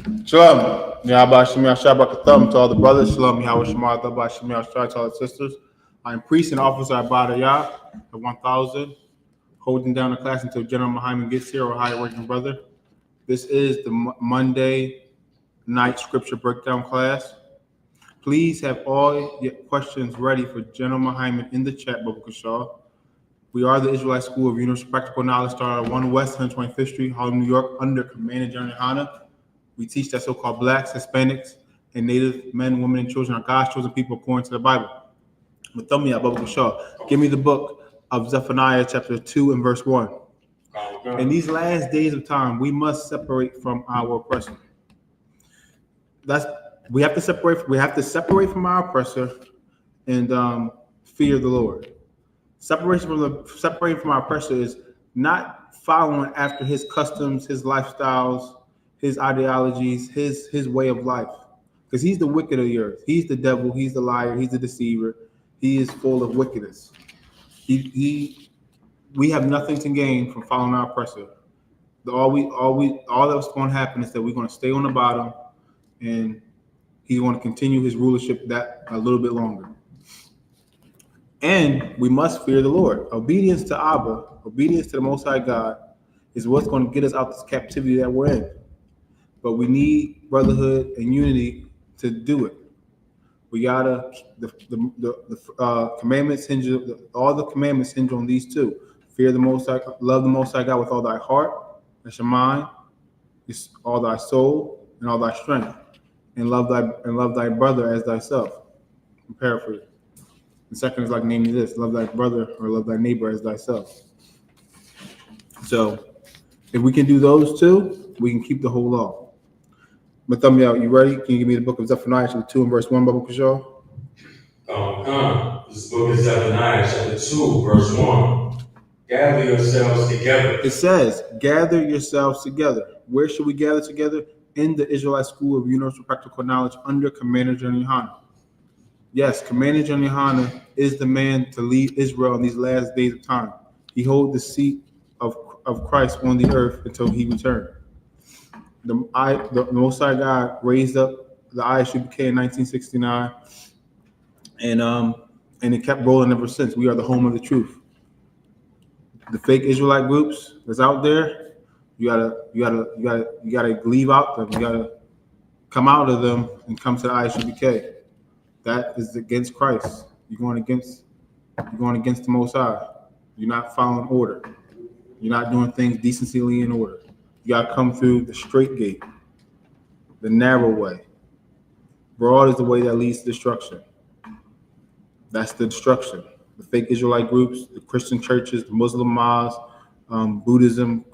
Shalom. Yahweh Shemi Shabbat to all the brothers. Shalom. Yahweh Shema Yahweh Shemi to all the sisters. I'm priest and officer at Bada Yah at 1000, holding down the class until General Mahayaman gets here, or higher working brother. This is the Monday night scripture breakdown class. Please have all your questions ready for General Mahayaman in the chat, Babu Shaw. We are the Israelite School of Universal Practical Knowledge, started at 1 West 125th Street, Harlem, New York, under Commander General YAHANNA. We teach that so-called blacks, Hispanics, and Native men, women, and children are God's chosen people according to the Bible. But tell me, Babu Shaw, give me the book of Zephaniah, chapter 2 and verse 1. In these last days of time, we must separate from our oppressor. We have to separate from our oppressor and fear the Lord. Separating from our oppressor is not following after his customs, his lifestyles, his ideologies, his way of life. Because he's the wicked of the earth. He's the devil, he's the liar, he's the deceiver. He is full of wickedness. We have nothing to gain from following our oppressor. All that's going to happen is that we're going to stay on the bottom, and he's going to continue his rulership that a little bit longer. And we must fear the Lord. Obedience to Abba, obedience to the Most High God, is what's going to get us out this captivity that we're in. But we need brotherhood and unity to do it. We gotta the commandments hinge. All the commandments hinge on these two: fear the Most High, love the Most High God with all thy heart, that's your mind, all thy soul, and all thy strength, and love thy brother as thyself. I'm paraphrasing. The second is like naming this: love thy brother or love thy neighbor as thyself. So, if we can do those two, we can keep the whole law. But thumb me out. You ready? Can you give me the book of Zephaniah, chapter 2 and verse 1, Babu Kashaw? This book is Zephaniah, chapter 2, verse 1. Gather yourselves together. It says, gather yourselves together. Where should we gather together? In the Israelite School of Universal Practical Knowledge under Commander General YAHANNA. Yes, Commander General YAHANNA is the man to lead Israel in these last days of time. He holds the seat of Christ on the earth until he returns. The Most High God raised up the I.S.U.P.K in 1969, and it kept rolling ever since. We are the home of the truth. The fake Israelite groups that's out there, you gotta leave out them. You gotta come out of them and come to the I.S.U.P.K. That is against Christ. You're going against the Most High. You're not following order. You're not doing things decently in order. You got to come through the straight gate, the narrow way. Broad is the way that leads to destruction. That's the destruction. The fake Israelite groups, the Christian churches, the Muslim mosques, Buddhism,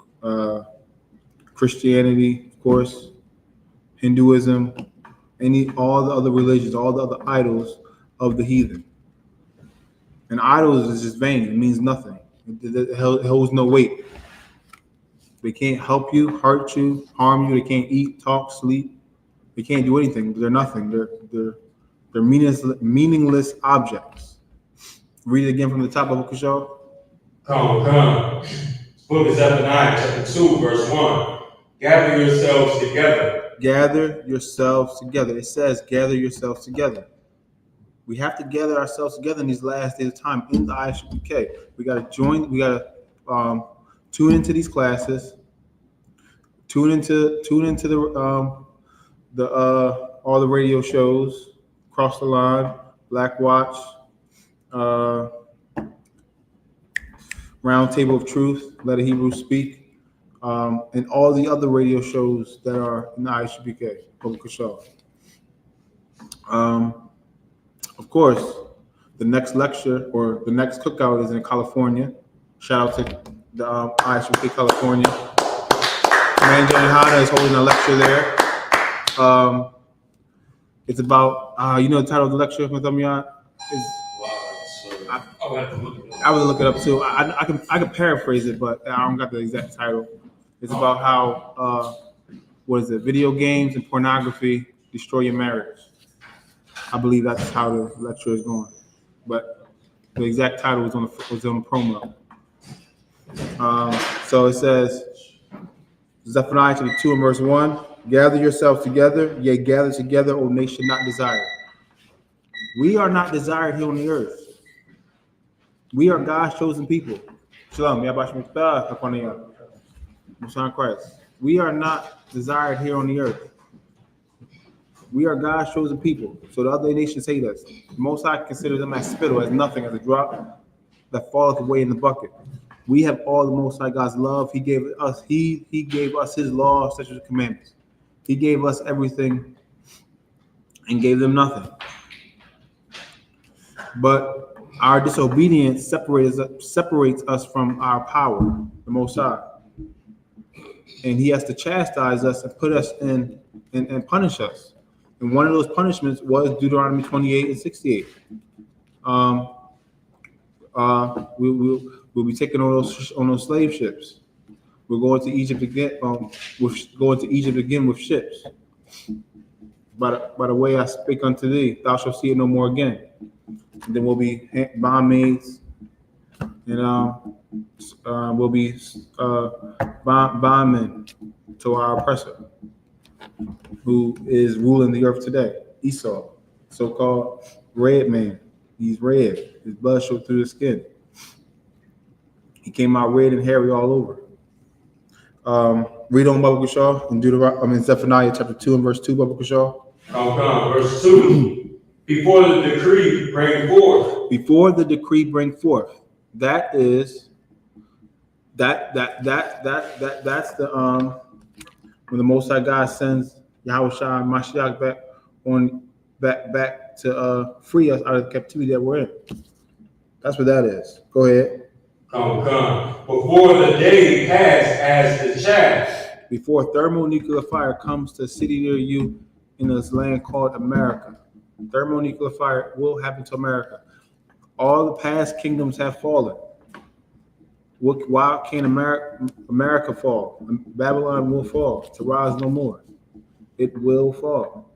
Christianity, of course, Hinduism, all the other religions, all the other idols of the heathen. And idols is just vain. It means nothing. It holds no weight. They can't help you, hurt you, harm you. They can't eat, talk, sleep. They can't do anything. They're nothing. They're meaningless objects. Read it again from the top of the show. Come. Book of Zephaniah, chapter 2, verse 1. Gather yourselves together. Gather yourselves together. It says, gather yourselves together. We have to gather ourselves together in these last days of time in the I.S.U.P.K. We got to join. We got to tune into these classes. Tune into the all the radio shows, Cross the Line, Black Watch, Round Table of Truth, Let a Hebrew Speak, and all the other radio shows that are in the I.S.U.P.K. Public Show. Of course, the next lecture or the next cookout is in California. Shout out to the I.S.U.P.K. California. Commander YAHANNA is holding a lecture there. It's about, you know the title of the lecture, Mahayaman? I would look it up too. I can paraphrase it, but I don't got the exact title. It's about how, video games and pornography destroy your marriage. I believe that's how the lecture is going. But the exact title was on the promo. So it says, Zephaniah chapter 2 and verse 1. Gather yourselves together, yea, gather together, O nation not desired. We are not desired here on the earth. We are God's chosen people. Shalom. Christ. We are not desired here on the earth. We are God's chosen people. So the other nations hate us. The Most High considers them as spittle, as nothing, as a drop that falleth away in the bucket. We have all the Most High God's love. He gave us. He gave us His law, statutes, and commandments. He gave us everything, and gave them nothing. But our disobedience separates us from our power, the Most High, and He has to chastise us and put us in and punish us. And one of those punishments was Deuteronomy 28 and 68. We'll be taken on those slave ships. We're going to Egypt again. With ships. By the way I speak unto thee, thou shalt see it no more again. And then we'll be bondmaids, and we'll be bondmen to our oppressor, who is ruling the earth today. Esau, so-called red man. He's red. His blood showed through his skin. He came out red and hairy all over. Read on, Baba Kushal, in Zephaniah chapter 2 and verse 2, Baba Kushal. Verse 2. Before the decree bring forth. Before the decree bring forth. That's the when the Most High God sends Yahushua and Mashiach back to free us out of the captivity that we're in. That's what that is. Go ahead. Come. Before the day pass as the chaff. Before thermonuclear fire comes to a city near you in this land called America. Thermonuclear fire will happen to America. All the past kingdoms have fallen. Why can't America fall? Babylon will fall to rise no more. It will fall.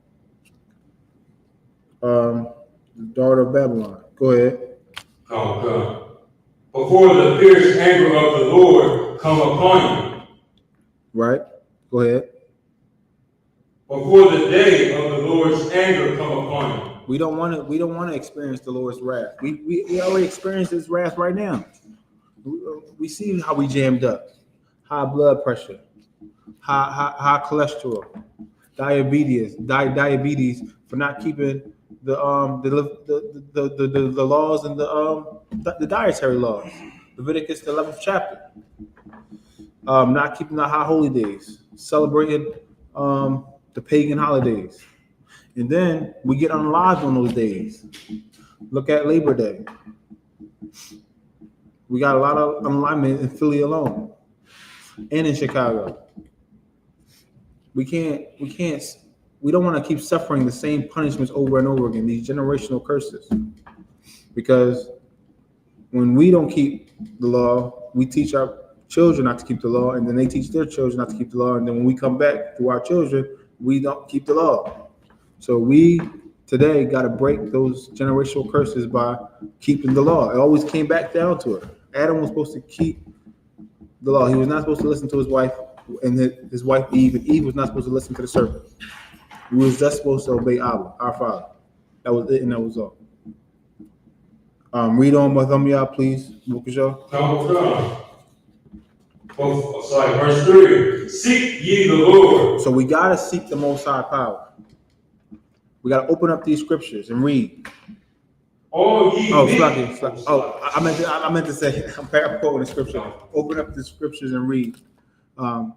The daughter of Babylon. Go ahead. Come. Before the fierce anger of the Lord come upon you. Right. Go ahead. Before the day of the Lord's anger come upon you. We don't want to experience the Lord's wrath. We already experienced His wrath right now. We see how we jammed up. High blood pressure, high cholesterol, diabetes for not keeping the laws and the dietary laws. Leviticus the 11th chapter. Not keeping the high holy days, celebrating the pagan holidays. And then we get unlived on those days. Look at Labor Day. We got a lot of unalignment in Philly alone and in Chicago. We don't want to keep suffering the same punishments over and over again, these generational curses. Because when we don't keep the law, we teach our children not to keep the law, and then they teach their children not to keep the law, and then when we come back to our children, we don't keep the law. So we today got to break those generational curses by keeping the law. It always came back down to it. Adam was supposed to keep the law. He was not supposed to listen to his wife and his wife Eve, and Eve was not supposed to listen to the serpent. He was just supposed to obey Abba, our Father. That was it, and that was all. Read on with them, y'all, please. Come. Verse 3. Seek ye the Lord. So we got to seek the Most High power. We got to open up these scriptures and read. I meant to say, I'm quoting the scripture. Open up the scriptures and read.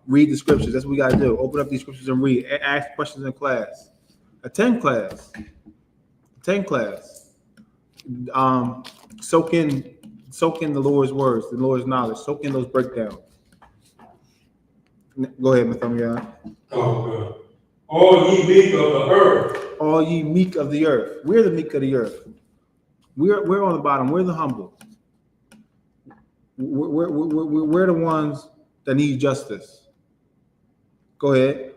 Read the scriptures. That's what we got to do. Open up these scriptures and read. Ask questions in class. Attend class. Soak in the Lord's words, the Lord's knowledge. Soak in those breakdowns. Go ahead, Mathamiah. All ye meek of the earth. All ye meek of the earth. We're the meek of the earth. We're on the bottom. We're the humble. We're the ones that need justice. Go ahead.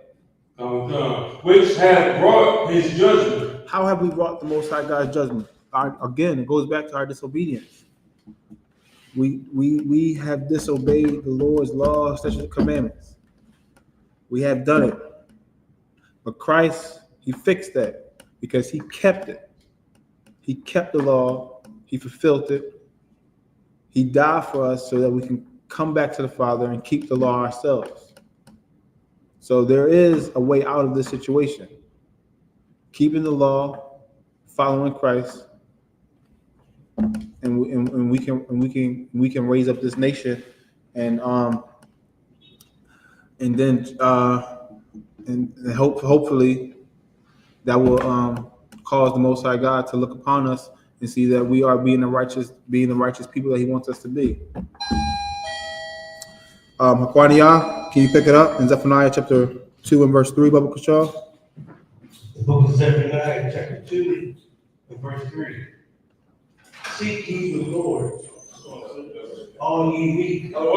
Which have brought His judgment. How have we brought the Most High God's judgment? Again, it goes back to our disobedience. We have disobeyed the Lord's law, statutes, and commandments. We have done it. But Christ, he fixed that because he kept it. He kept the law. He fulfilled it. He died for us so that we can come back to the Father and keep the law ourselves. So there is a way out of this situation. Keeping the law, following Christ, and we can raise up this nation, and hopefully that will cause the Most High God to look upon us and see that we are being the righteous people that He wants us to be. Hakwaniah, can you pick it up in Zephaniah chapter 2 and verse 3, Baba Kushal? The book of Zephaniah, chapter 2 and verse 3. Seek ye the Lord, all ye weak. All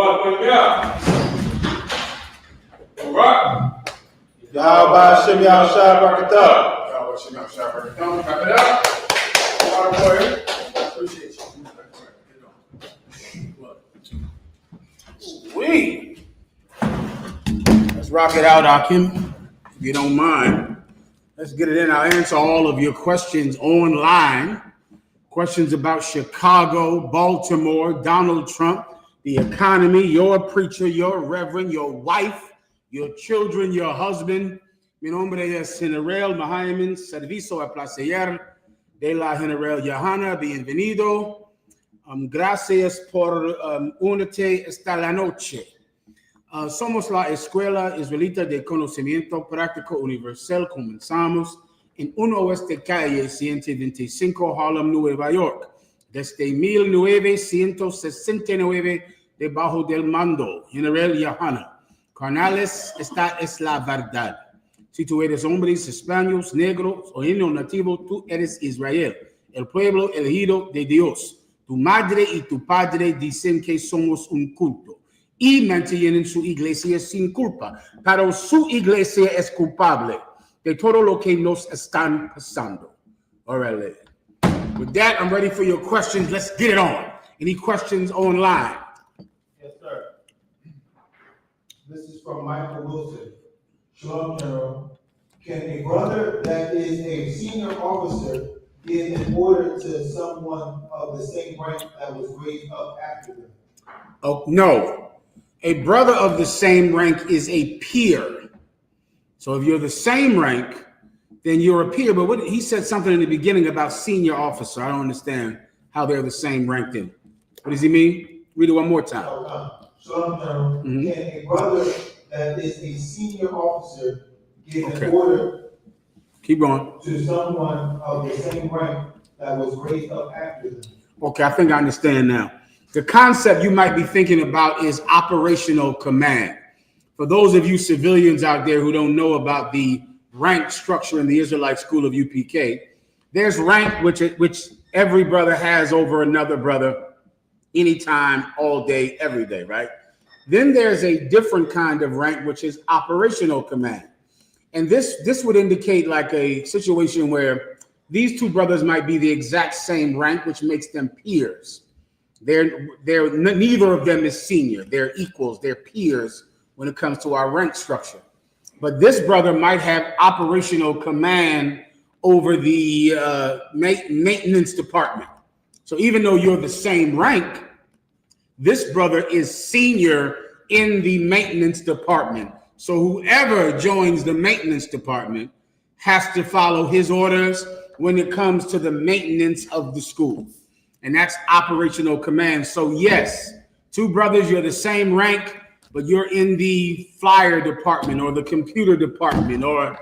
right. Yahweh Hashem Yahushua Barakatam. Yahweh Hashem Yahushua Barakatam. Wrap it up. All right, boy. Appreciate you. Let's rock it out, Akim, if you don't mind. Let's get it in. I'll answer all of your questions online. Questions about Chicago, Baltimore, Donald Trump, the economy, your preacher, your reverend, your wife, your children, your husband. Mi nombre es General Mahayaman, servicio a placer de la General YAHANNA. Bienvenido. Gracias por unirte esta la noche. Somos la Escuela Israelita de Conocimiento Práctico Universal. Comenzamos en 1 Oeste Calle 125, Harlem, Nueva York, desde 1969, debajo del mando General YAHANNA. Carnales, esta es la verdad. Si tú eres hombres, españoles, negros o indio nativo, tú eres Israel, el pueblo elegido de Dios. Tu madre y tu padre dicen que somos un culto y mantienen su iglesia sin culpa, pero su iglesia es culpable de todo lo que nos están pasando. All right, with that, I'm ready for your questions. Let's get it on. Any questions online? Yes, sir. This is from Michael Wilson. Shalom, General. Can a brother that is a senior officer give an order to someone of the same rank that was raised up after them? Oh, no. A brother of the same rank is a peer. So if you're the same rank, then you're a peer. But he said something in the beginning about senior officer. I don't understand how they're the same rank then. What does he mean? Read it one more time. Shalom, General. Can a brother that is a senior officer give an order Keep going. to someone of the same rank that was raised up after them? Okay, I think I understand now. The concept you might be thinking about is operational command. For those of you civilians out there who don't know about the rank structure in the Israelite school of UPK, there's rank which every brother has over another brother anytime, all day, every day, right? Then there's a different kind of rank, which is operational command. And this would indicate like a situation where these two brothers might be the exact same rank, which makes them peers. They're neither of them is senior. They're equals. They're peers when it comes to our rank structure. But this brother might have operational command over the maintenance department. So even though you're the same rank, this brother is senior in the maintenance department. So whoever joins the maintenance department has to follow his orders when it comes to the maintenance of the school. And that's operational command. So yes, two brothers, you're the same rank, but you're in the flyer department or the computer department or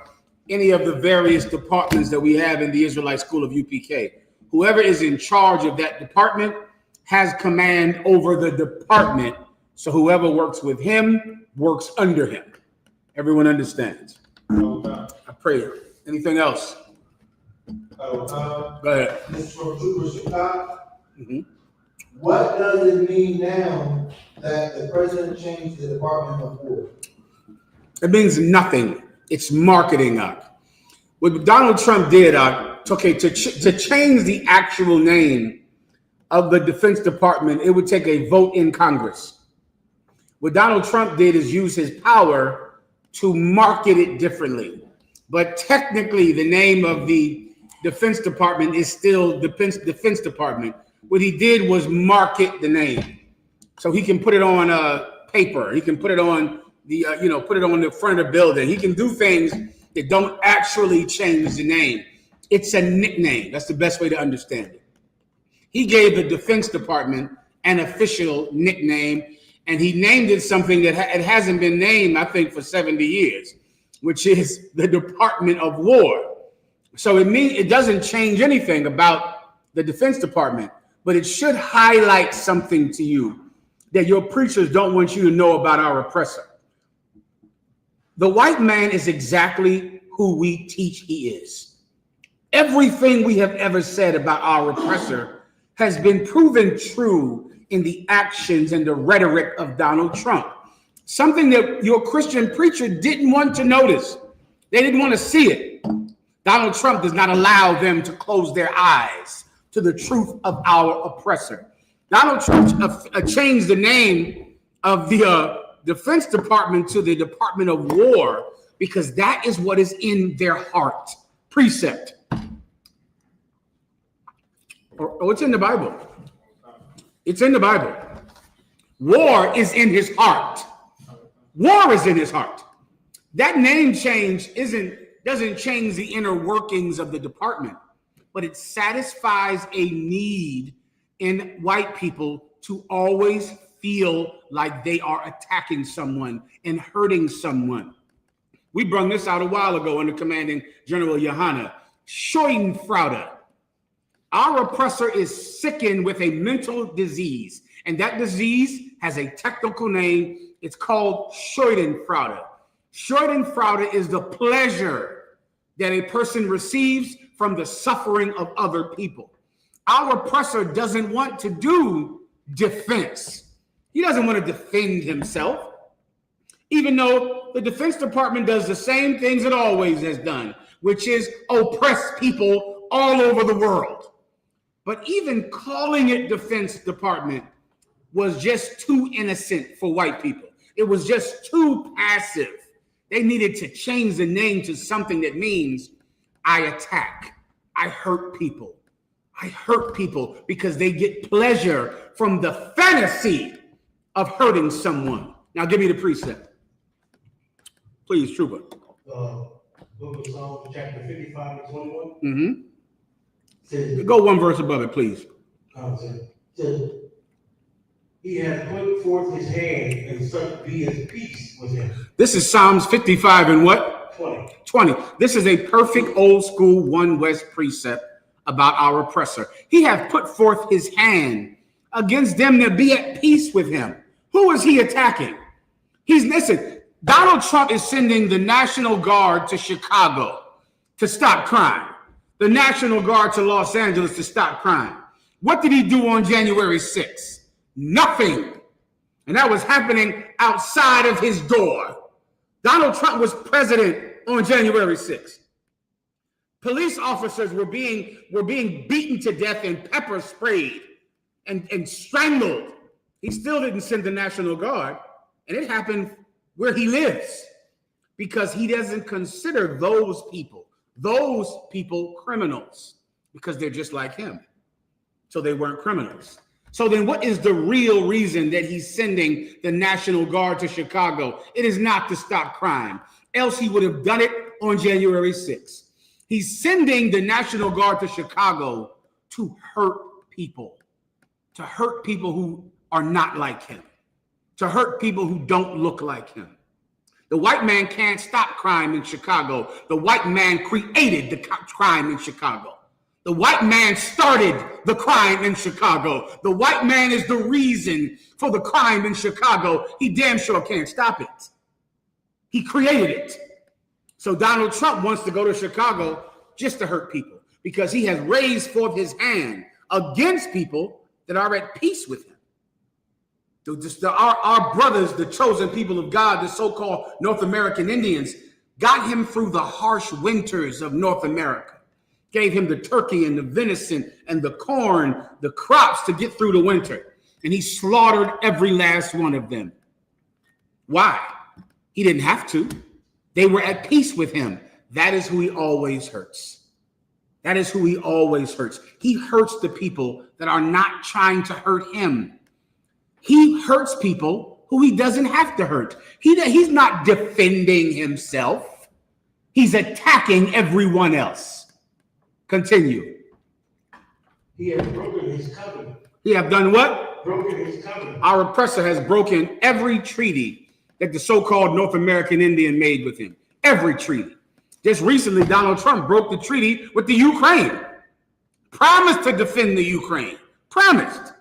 any of the various departments that we have in the Israelite school of UPK. Whoever is in charge of that department has command over the department. So whoever works with him works under him. Everyone understands. I pray. Anything else? Go ahead. This is from Trooper Chicago. What does it mean now that the president changed the Department of War? It means nothing. It's marketing. What Donald Trump did, to change the actual name of the Defense Department, it would take a vote in Congress. What Donald Trump did is use his power to market it differently. but technically the name of the Defense Department is still Defense Department. What he did was market the name, so he can put it on paper. He can put it on the put it on the front of the building. He can do things that don't actually change the name. It's a nickname. That's the best way to understand it. He gave the Defense Department an official nickname, and he named it something that it hasn't been named, I think, for 70 years, which is the Department of War. So it doesn't change anything about the Defense Department, but it should highlight something to you that your preachers don't want you to know about our oppressor. The white man is exactly who we teach he is. Everything we have ever said about our oppressor has been proven true in the actions and the rhetoric of Donald Trump. Something that your Christian preacher didn't want to notice. They didn't want to see it. Donald Trump does not allow them to close their eyes to the truth of our oppressor. Donald Trump changed the name of the Defense Department to the Department of War because that is what is in their heart. Precept. Or it's in the Bible. It's in the Bible. War is in his heart. War is in his heart. That name change doesn't change the inner workings of the department, but it satisfies a need in white people to always feel like they are attacking someone and hurting someone. We brung this out a while ago under commanding General YAHANNA. Schadenfreude. Our oppressor is sickened with a mental disease, and that disease has a technical name. It's called Schadenfreude. Schadenfreude is the pleasure that a person receives from the suffering of other people. Our oppressor doesn't want to do defense. He doesn't want to defend himself, even though the Defense Department does the same things it always has done, which is oppress people all over the world. But even calling it Defense Department was just too innocent for white people. It was just too passive. They needed to change the name to something that means I attack, I hurt people. I hurt people because they get pleasure from the fantasy of hurting someone. Now give me the precept. Please, Trooper. Book of Psalms, chapter 55 and 21. Mm-hmm. Says, Go one verse above it, please. Says, he has put forth his hand, and such be his peace with him. This is Psalms 55 and what? 20. This is a perfect old school One West precept about our oppressor. He hath put forth his hand against them that be at peace with him. Who is he attacking? Listen, Donald Trump is sending the National Guard to Chicago to stop crime. The National Guard to Los Angeles to stop crime. What did he do on January 6th? Nothing. And that was happening outside of his door. Donald Trump was president on January 6th. Police officers were being beaten to death and pepper sprayed and strangled. He still didn't send the National Guard, and it happened where he lives because he doesn't consider those people criminals because they're just like him. So they weren't criminals. So then what is the real reason that he's sending the National Guard to Chicago? It is not to stop crime. Else he would have done it on January 6th. He's sending the National Guard to Chicago to hurt people who are not like him, to hurt people who don't look like him. The white man can't stop crime in Chicago. The white man created the crime in Chicago. The white man started the crime in Chicago. The white man is the reason for the crime in Chicago. He damn sure can't stop it. He created it. So Donald Trump wants to go to Chicago just to hurt people because he has raised forth his hand against people that are at peace with him. Our brothers, the chosen people of God, the so-called North American Indians, got him through the harsh winters of North America, gave him the turkey and the venison and the corn, the crops to get through the winter. And he slaughtered every last one of them. Why? He didn't have to. They were at peace with him. that is who he always hurts. That is who he always hurts. He hurts the people that are not trying to hurt him. He hurts people who he doesn't have to hurt. He's not defending himself. He's attacking everyone else. Continue. He has broken his covenant. He have done what? Broken his covenant. Our oppressor has broken every treaty that the so-called North American Indian made with him. Every treaty. Just recently, Donald Trump broke the treaty with the Ukraine. Promised to defend the Ukraine. Promised.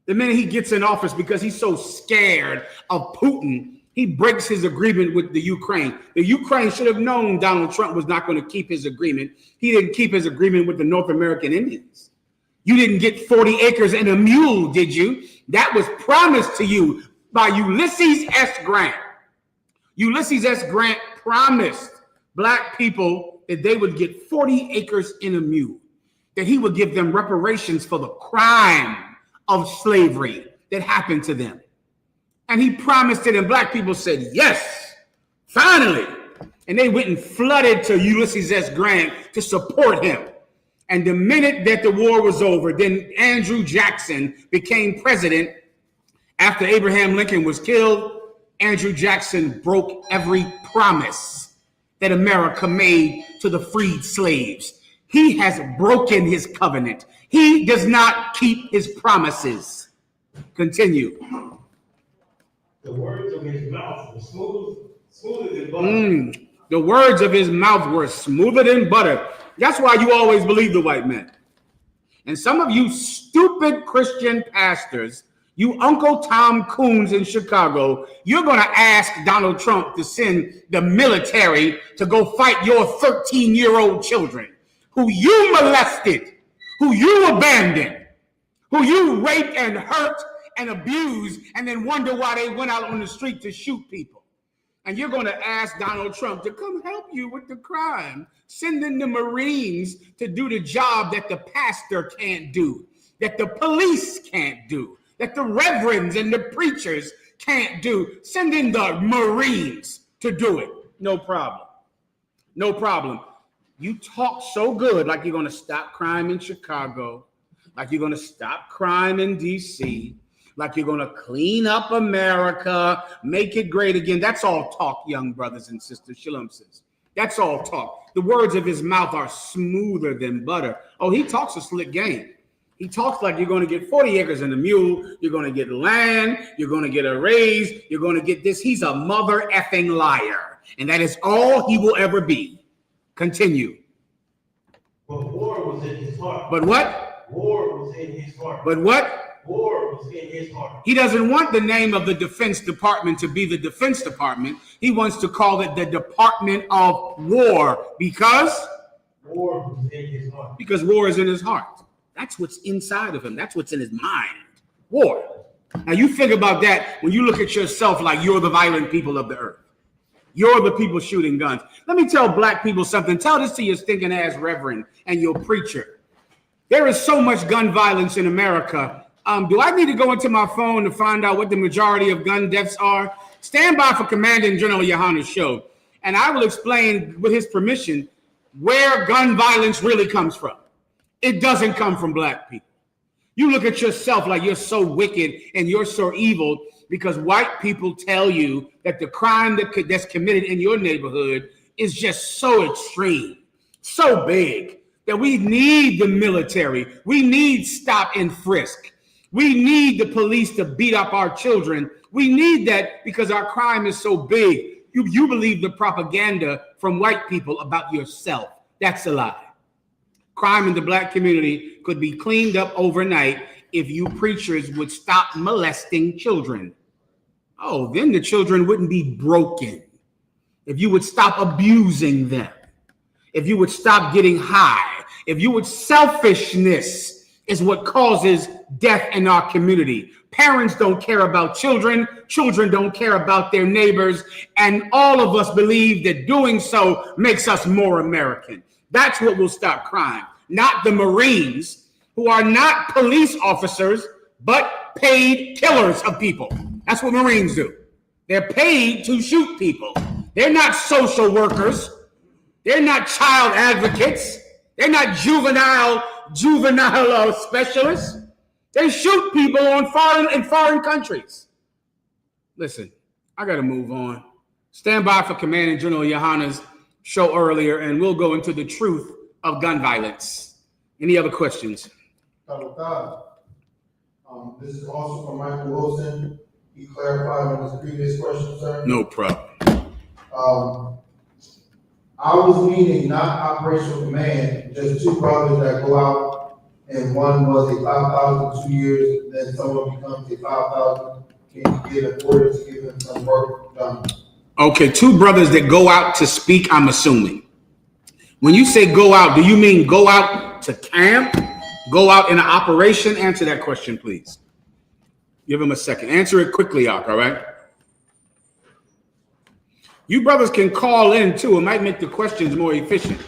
The minute he gets in office, because he's so scared of Putin, he breaks his agreement with the Ukraine. The Ukraine should have known Donald Trump was not going to keep his agreement. He didn't keep his agreement with the North American Indians. You didn't get 40 acres and a mule, did you? That was promised to you by Ulysses S. Grant. Ulysses S. Grant promised Black people that they would get 40 acres and a mule, that he would give them reparations for the crime of slavery that happened to them. And he promised it, and Black people said, yes, finally. And they went and flooded to Ulysses S. Grant to support him. And the minute that the war was over, then Andrew Jackson became president. After Abraham Lincoln was killed, Andrew Jackson broke every promise that America made to the freed slaves. He has broken his covenant. He does not keep his promises. Continue. The words of his mouth were smoother than butter. The words of his mouth were smoother than butter. That's why you always believe the white man. And some of you stupid Christian pastors, you Uncle Tom Coons in Chicago, you're going to ask Donald Trump to send the military to go fight your 13-year-old children who you molested, who you abandoned, who you raped and hurt and abused, and then wonder why they went out on the street to shoot people. And you're going to ask Donald Trump to come help you with the crime, sending the Marines to do the job that the pastor can't do, that the police can't do, that the reverends and the preachers can't do. Send in the Marines to do it. No problem. No problem. You talk so good, like you're going to stop crime in Chicago, like you're going to stop crime in D.C., like you're going to clean up America, make it great again. That's all talk, young brothers and sisters. Shalom says. That's all talk. The words of his mouth are smoother than butter. Oh, he talks a slick game. He talks like you're going to get 40 acres and a mule. You're going to get land. You're going to get a raise. You're going to get this. He's a mother effing liar. And that is all he will ever be. Continue. But war was in his heart. But what? War was in his heart. But what? War was in his heart. He doesn't want the name of the Defense Department to be the Defense Department. He wants to call it the Department of War because war was in his heart. Because war is in his heart. That's what's inside of him. That's what's in his mind. War. Now you think about that when you look at yourself like you're the violent people of the earth. You're the people shooting guns. Let me tell Black people something. Tell this to your stinking ass reverend and your preacher. There is so much gun violence in America. Do I need to go into my phone to find out what the majority of gun deaths are? Stand by for Commanding General YAHANNA's show, and I will explain, with his permission, where gun violence really comes from. It doesn't come from Black people. You look at yourself like you're so wicked and you're so evil because white people tell you that the crime that's committed in your neighborhood is just so extreme, so big, that we need the military. We need stop and frisk. We need the police to beat up our children. We need that because our crime is so big. You believe the propaganda from white people about yourself. That's a lie. Crime in the Black community could be cleaned up overnight if you preachers would stop molesting children. Oh, then the children wouldn't be broken. If you would stop abusing them. If you would stop getting high. If you would, selfishness is what causes death in our community. Parents don't care about children. Children don't care about their neighbors. And all of us believe that doing so makes us more American. That's what will stop crime. Not the Marines, who are not police officers, but paid killers of people. That's what Marines do. They're paid to shoot people. They're not social workers. They're not child advocates. They're not juvenile specialists. They shoot people in foreign countries. Listen, I got to move on. Stand by for Commanding General YAHANNA's show earlier, and we'll go into the truth of gun violence. Any other questions? This is also from Michael Wilson. He clarified on his previous question, sir. No problem. I was meaning not operational command, just two brothers that go out, and one was a 5,000 2 years, then someone becomes a 5,000. Can you get orders to give them some work done? Okay, two brothers that go out to speak, I'm assuming. When you say go out, do you mean go out to camp? Go out in an operation? Answer that question, please. Give him a second. Answer it quickly, Ak, all right? You brothers can call in too. It might make the questions more efficient.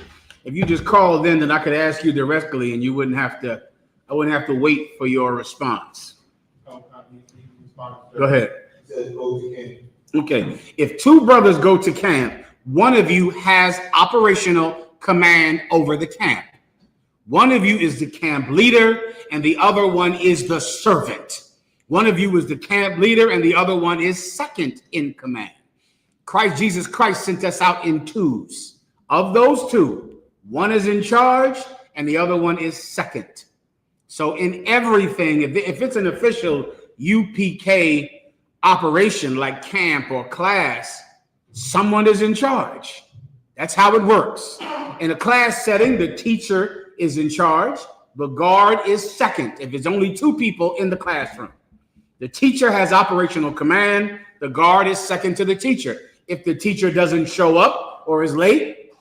If you just called in, then I could ask you directly, and you wouldn't have to. I wouldn't have to wait for your response. Go ahead. Okay. If two brothers go to camp, one of you has operational command over the camp. One of you is the camp leader, and the other one is the servant. One of you is the camp leader, and the other one is second in command. Jesus Christ sent us out in twos. Of those two, one is in charge and the other one is second. So in everything, if it's an official UPK operation like camp or class, someone is in charge. That's how it works. In a class setting, the teacher is in charge. The guard is second if there's only two people in the classroom. The teacher has operational command. The guard is second to the teacher. If the teacher doesn't show up or is late,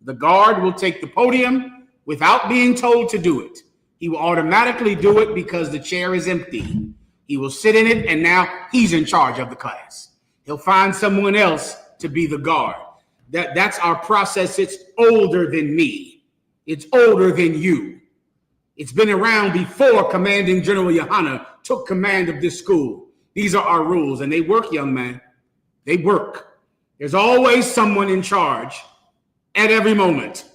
the guard will take the podium without being told to do it. He will automatically do it because the chair is empty. He will sit in it, and now he's in charge of the class. He'll find someone else to be the guard. That's our process. It's older than me. It's older than you. It's been around before Commanding General YAHANNA took command of this school. These are our rules, and they work, young man. They work. There's always someone in charge at every moment.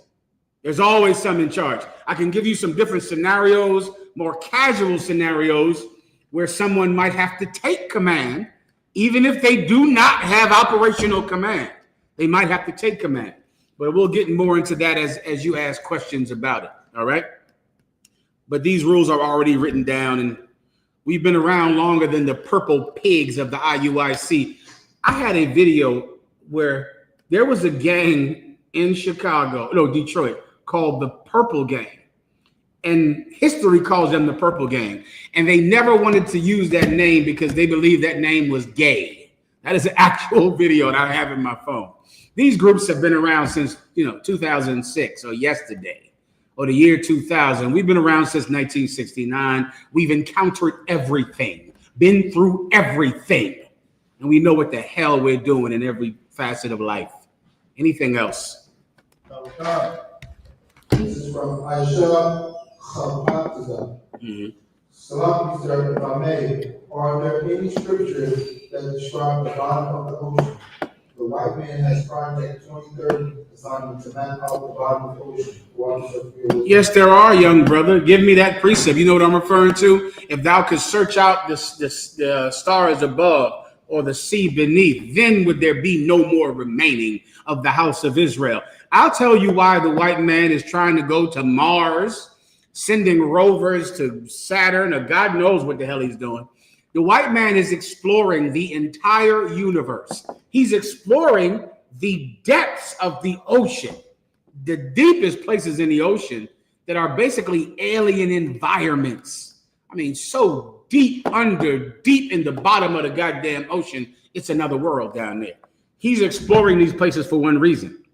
There's always someone in charge. I can give you some different scenarios, more casual scenarios, where someone might have to take command, even if they do not have operational command. They might have to take command. But we'll get more into that as you ask questions about it, all right? But these rules are already written down, and we've been around longer than the purple pigs of the IUIC. I had a video where there was a gang in Detroit, called the Purple Gang. And history calls them the Purple Gang. And they never wanted to use that name because they believed that name was gay. That is an actual video that I have in my phone. These groups have been around since, 2006 or yesterday or the year 2000. We've been around since 1969. We've encountered everything, been through everything. And we know what the hell we're doing in every facet of life. Anything else? This is from I.S.U.P.K. Salam, sir, if I may, are there any scriptures that describe the bottom of the ocean? The white man has Project 2030 assignment to map out the bottom of the ocean. Yes, there are, young brother. Give me that precept. You know what I'm referring to? If thou could search out the stars above or the sea beneath, then would there be no more remaining of the house of Israel. I'll tell you why the white man is trying to go to Mars, sending rovers to Saturn, or God knows what the hell he's doing. The white man is exploring the entire universe. He's exploring the depths of the ocean, the deepest places in the ocean that are basically alien environments. I mean, so deep in the bottom of the goddamn ocean, it's another world down there. He's exploring these places for one reason.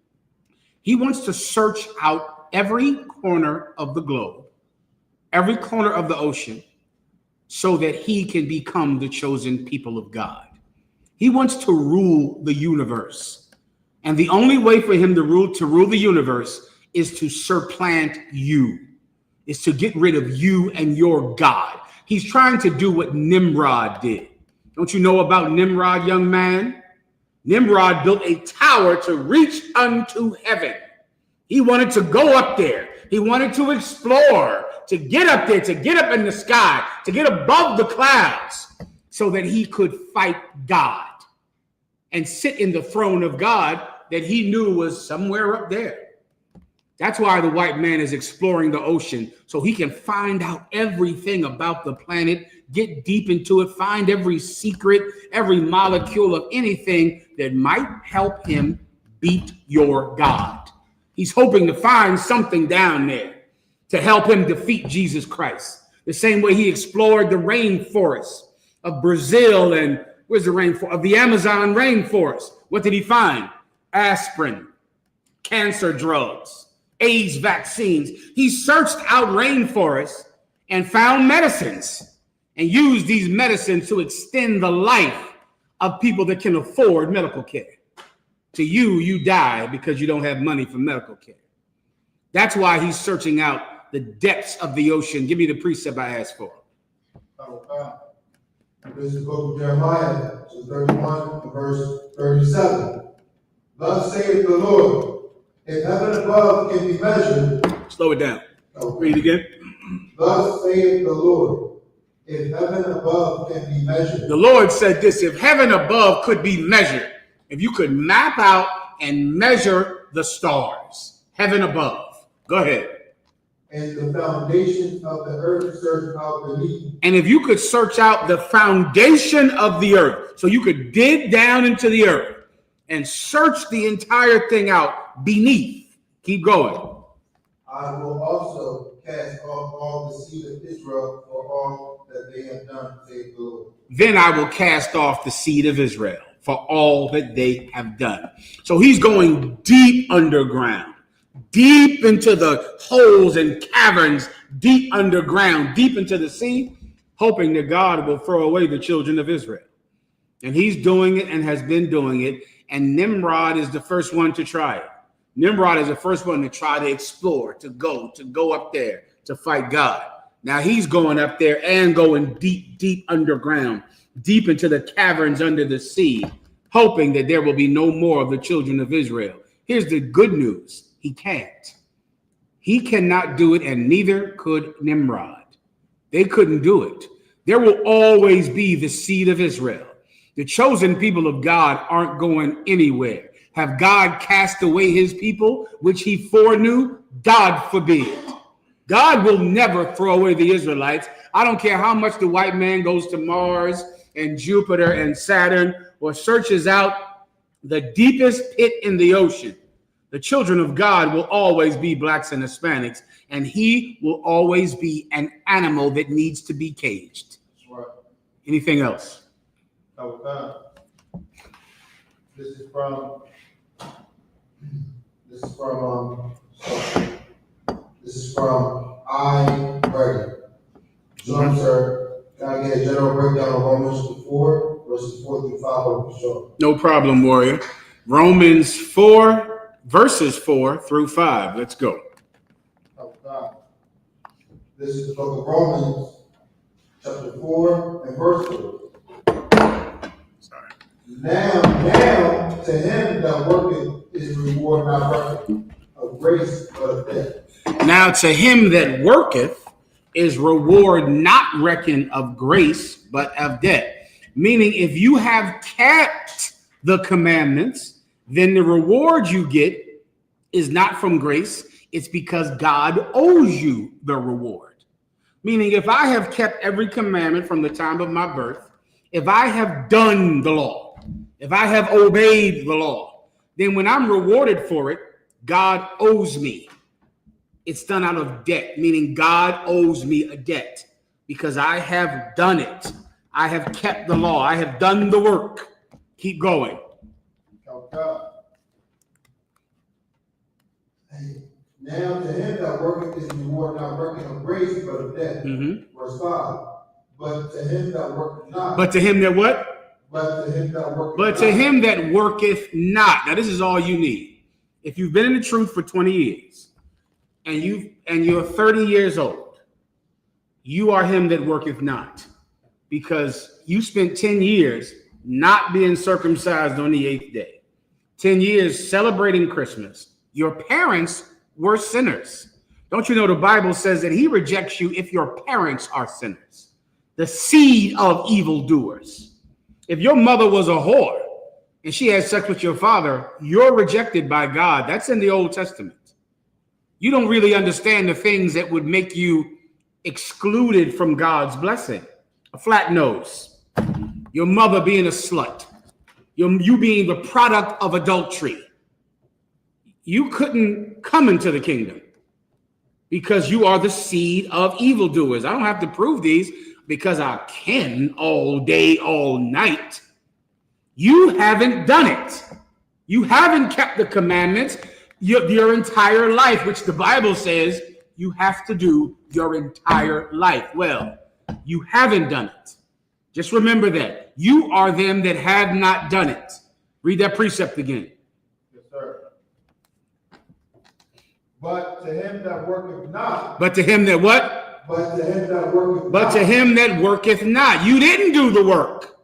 He wants to search out every corner of the globe, every corner of the ocean, so that he can become the chosen people of God. He wants to rule the universe. And the only way for him to rule the universe is to supplant you, is to get rid of you and your God. He's trying to do what Nimrod did. Don't you know about Nimrod, young man? Nimrod built a tower to reach unto heaven. He wanted to go up there. He wanted to explore, to get up there, to get up in the sky, to get above the clouds so that he could fight God and sit in the throne of God that he knew was somewhere up there. That's why the white man is exploring the ocean, so he can find out everything about the planet, get deep into it, find every secret, every molecule of anything that might help him beat your God. He's hoping to find something down there to help him defeat Jesus Christ. The same way he explored the rainforest of Brazil and where's the rainforest? Of the Amazon rainforest. What did he find? Aspirin, cancer drugs, AIDS vaccines. He searched out rainforests and found medicines and used these medicines to extend the life of people that can afford medical care. To you die because you don't have money for medical care. That's why he's searching out the depths of the ocean. Give me the precept I asked for. This is the book of Jeremiah, chapter 31, verse 37. Thus saith the Lord, if heaven above can be measured. Slow it down. Read it again. Thus saith the Lord, if heaven above can be measured. The Lord said this, if heaven above could be measured, if you could map out and measure the stars, heaven above. Go ahead. And the foundation of the earth search out beneath. And if you could search out the foundation of the earth, so you could dig down into the earth and search the entire thing out beneath. Keep going. I will also cast off all the seed of Israel for all that they have done, saith the Lord. Then I will cast off the seed of Israel for all that they have done. So he's going deep underground, deep into the holes and caverns, deep underground, deep into the sea, hoping that God will throw away the children of Israel. And he's doing it and has been doing it. And Nimrod is the first one to try it. Nimrod is the first one to try to explore, to go up there to fight God. Now he's going up there and going deep underground, deep into the caverns under the sea, hoping that there will be no more of the children of Israel. Here's the good news. He can't. He cannot do it, and neither could Nimrod. They couldn't do it. There will always be the seed of Israel. The chosen people of God aren't going anywhere. Have God cast away his people, which he foreknew? God forbid. God will never throw away the Israelites. I don't care how much the white man goes to Mars and Jupiter and Saturn or searches out the deepest pit in the ocean. The children of God will always be blacks and Hispanics, and he will always be an animal that needs to be caged. That's right. Anything else? This is from I.S.U.P.K. Sir, can I get a general breakdown of Romans 4, verses 4 through 5 for sure? No problem, warrior. Romans 4, verses 4 through 5. Let's go. This is the book of Romans, chapter 4 and verse 4. Now to him that worketh is reward not reckoned of grace but of debt. Now to him that worketh is reward not reckoned of grace but of debt. Meaning, if you have kept the commandments, then the reward you get is not from grace. It's because God owes you the reward. Meaning, if I have kept every commandment from the time of my birth, if I have done the law, if I have obeyed the law, then when I'm rewarded for it, God owes me. It's done out of debt, meaning God owes me a debt because I have done it. I have kept the law. I have done the work. Keep going. Now to him that worketh is reward not reckoned of grace but of debt. Verse 5. But to him that worketh not. But to him that what? But to him that worketh But to him that worketh not. Now this is all you need. If you've been in the truth for 20 years and you're 30 years old, you are him that worketh not, because you spent 10 years not being circumcised on the 8th day, 10 years celebrating Christmas. Your parents We're sinners. Don't you know the Bible says that he rejects you if your parents are sinners, the seed of evildoers. If your mother was a whore and she had sex with your father, you're rejected by God. That's in the Old Testament. You don't really understand the things that would make you excluded from God's blessing. A flat nose, your mother being a slut, you being the product of adultery. You couldn't come into the kingdom because you are the seed of evildoers. I don't have to prove these because I can all day, all night. You haven't done it. You haven't kept the commandments your entire life, which the Bible says you have to do your entire life. Well, you haven't done it. Just remember that. You are them that have not done it. Read that precept again. Yes, sir. But to him that worketh not. But to him that what? But to him that worketh But not. to him that worketh not. You didn't do the work.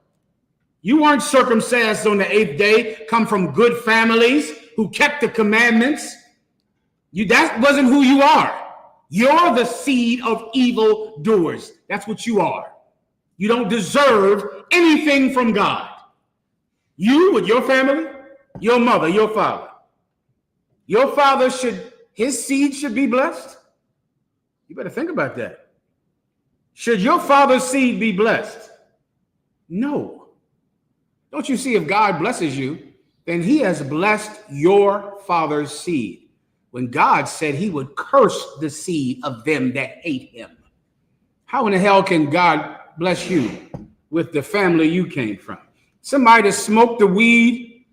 You weren't circumcised on the 8th day, come from good families who kept the commandments. That wasn't who you are. You're the seed of evil doers. That's what you are. You don't deserve anything from God. You with your family, your mother, your father. Your father his seed should be blessed. You better think about that. Should your father's seed be blessed? No. Don't you see, if God blesses you, then he has blessed your father's seed. When God said he would curse the seed of them that hate him. How in the hell can God bless you with the family you came from? Somebody that smoked the weed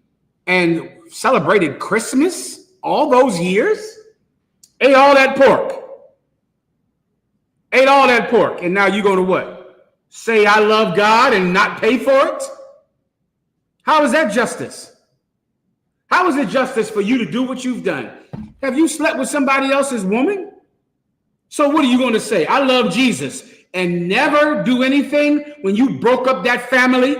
and celebrated Christmas all those years, ate all that pork, and now you're going to what? Say I love God and not pay for it? How is that justice? How is it justice for you to do what you've done? Have you slept with somebody else's woman? So what are you going to say? I love Jesus and never do anything when you broke up that family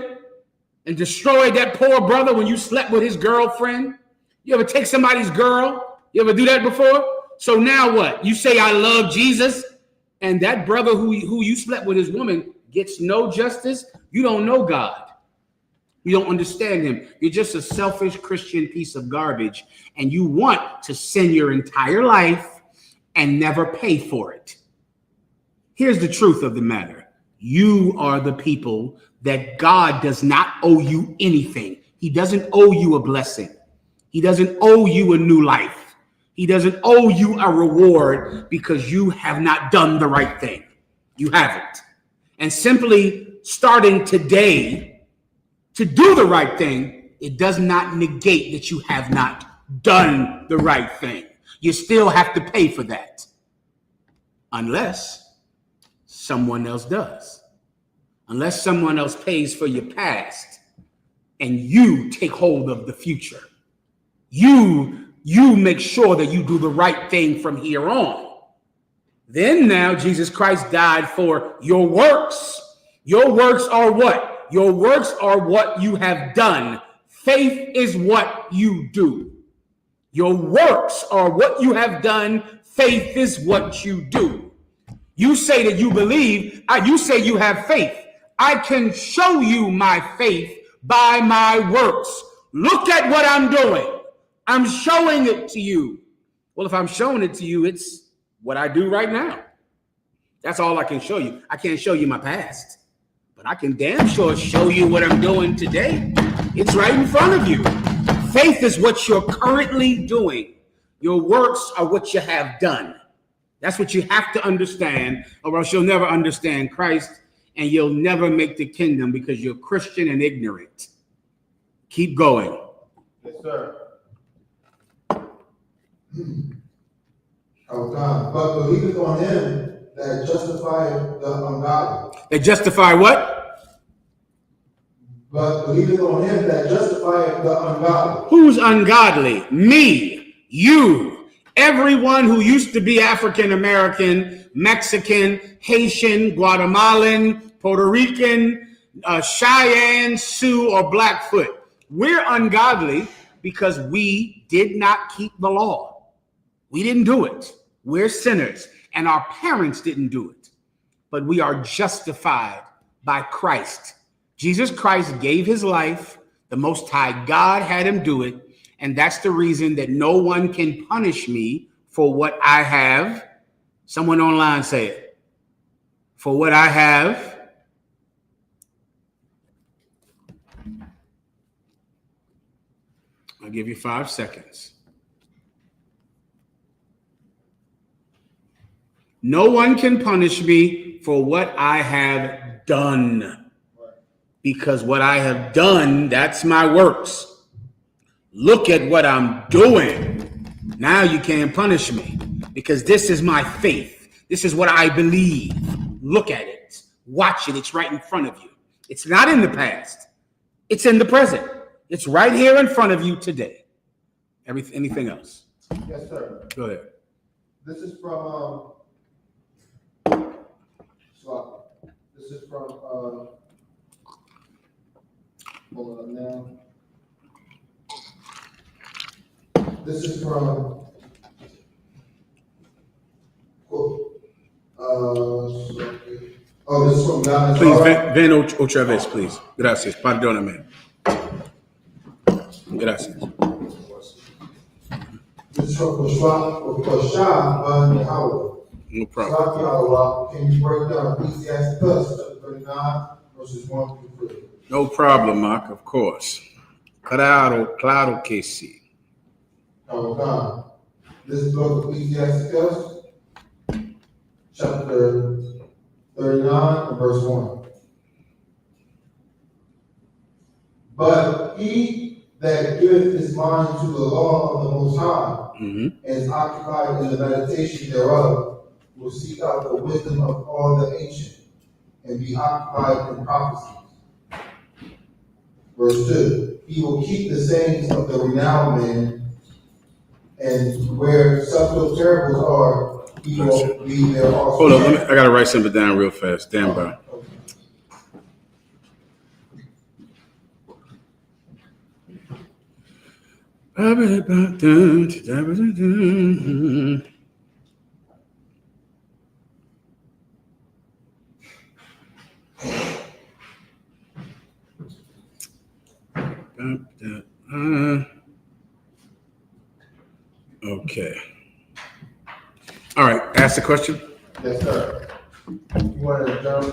and destroyed that poor brother when you slept with his girlfriend? You ever take somebody's girl? You ever do that before? So now what? You say I love Jesus and that brother who you slept with his woman gets no justice? You don't know God. You don't understand him. You're just a selfish Christian piece of garbage, and you want to sin your entire life and never pay for it. Here's the truth of the matter. You are the people that God does not owe you anything. He doesn't owe you a blessing. He doesn't owe you a new life. He doesn't owe you a reward because you have not done the right thing. You haven't. And simply starting today to do the right thing, it does not negate that you have not done the right thing. You still have to pay for that. Unless someone else does. Unless someone else pays for your past and you take hold of the future. You make sure that you do the right thing from here on. Then now Jesus Christ died for your works. Your works are what? Your works are what you have done. Faith is what you do. Your works are what you have done. Faith is what you do. You say that you believe. You say you have faith. I can show you my faith by my works. Look at what I'm doing. I'm showing it to you. Well, if I'm showing it to you, it's what I do right now. That's all I can show you. I can't show you my past. But I can damn sure show you what I'm doing today. It's right in front of you. Faith is what you're currently doing. Your works are what you have done. That's what you have to understand, or else you'll never understand Christ and you'll never make the kingdom because you're Christian and ignorant. Keep going. Yes, sir. Oh God, but believeth on him that justifieth the ungodly. They justify what? But believeth on him that justifieth the ungodly. Who's ungodly? Me, you, everyone who used to be African American, Mexican, Haitian, Guatemalan, Puerto Rican, Cheyenne, Sioux, or Blackfoot. We're ungodly because we did not keep the law. We didn't do it. We're sinners, and our parents didn't do it. But we are justified by Christ. Jesus Christ gave his life. The Most High God had him do it. And that's the reason that no one can punish me for what I have. Someone online say it. For what I have. I'll give you 5 seconds. No one can punish me for what I have done. Because what I have done, that's my works. Look at what I'm doing. Now you can't punish me because this is my faith. This is what I believe. Look at it. Watch it. It's right in front of you. It's not in the past. It's in the present. It's right here in front of you today. Anything else? Yes, sir. Go ahead. This is from hold on now. This is from this is from God. Please, ven otra vez, please. Gracias. Perdóname. Gracias. This is from No problem. Can you break down Ecclesiastes 39 verses 1 through 3? No problem, Mark, of course. Claro que sí. This book of Ecclesiastes, chapter 39 and verse 1. But he that giveth his mind to the law of the Most High, and is occupied in the meditation thereof, will seek out the wisdom of all the ancient, and be occupied in prophecies. Verse 2, he will keep the sayings of the renowned man, and where subtle parables are, he will be there also. Hold on, I gotta write something down real fast. Stand by. Okay. All right. Ask the question. Yes, sir. You want to jump?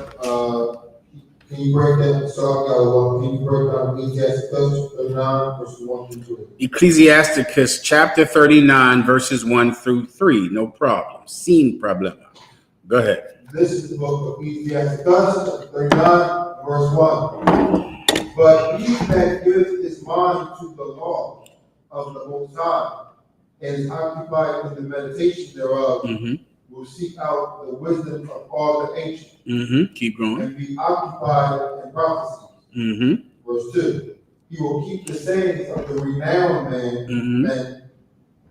Can you break that? So can you break down Ecclesiastes 39 verses 1 through 3? Ecclesiasticus chapter 39 verses 1 through 3. No problem. Sin problema. Go ahead. This is the book of Ecclesiastes 39 verse 1. But he that giveth his mind to the law of the Most High, and is occupied in the meditation thereof, will seek out the wisdom of all the ancient. Keep going. And be occupied in prophecies. Verse 2. He will keep the sayings of the renowned man,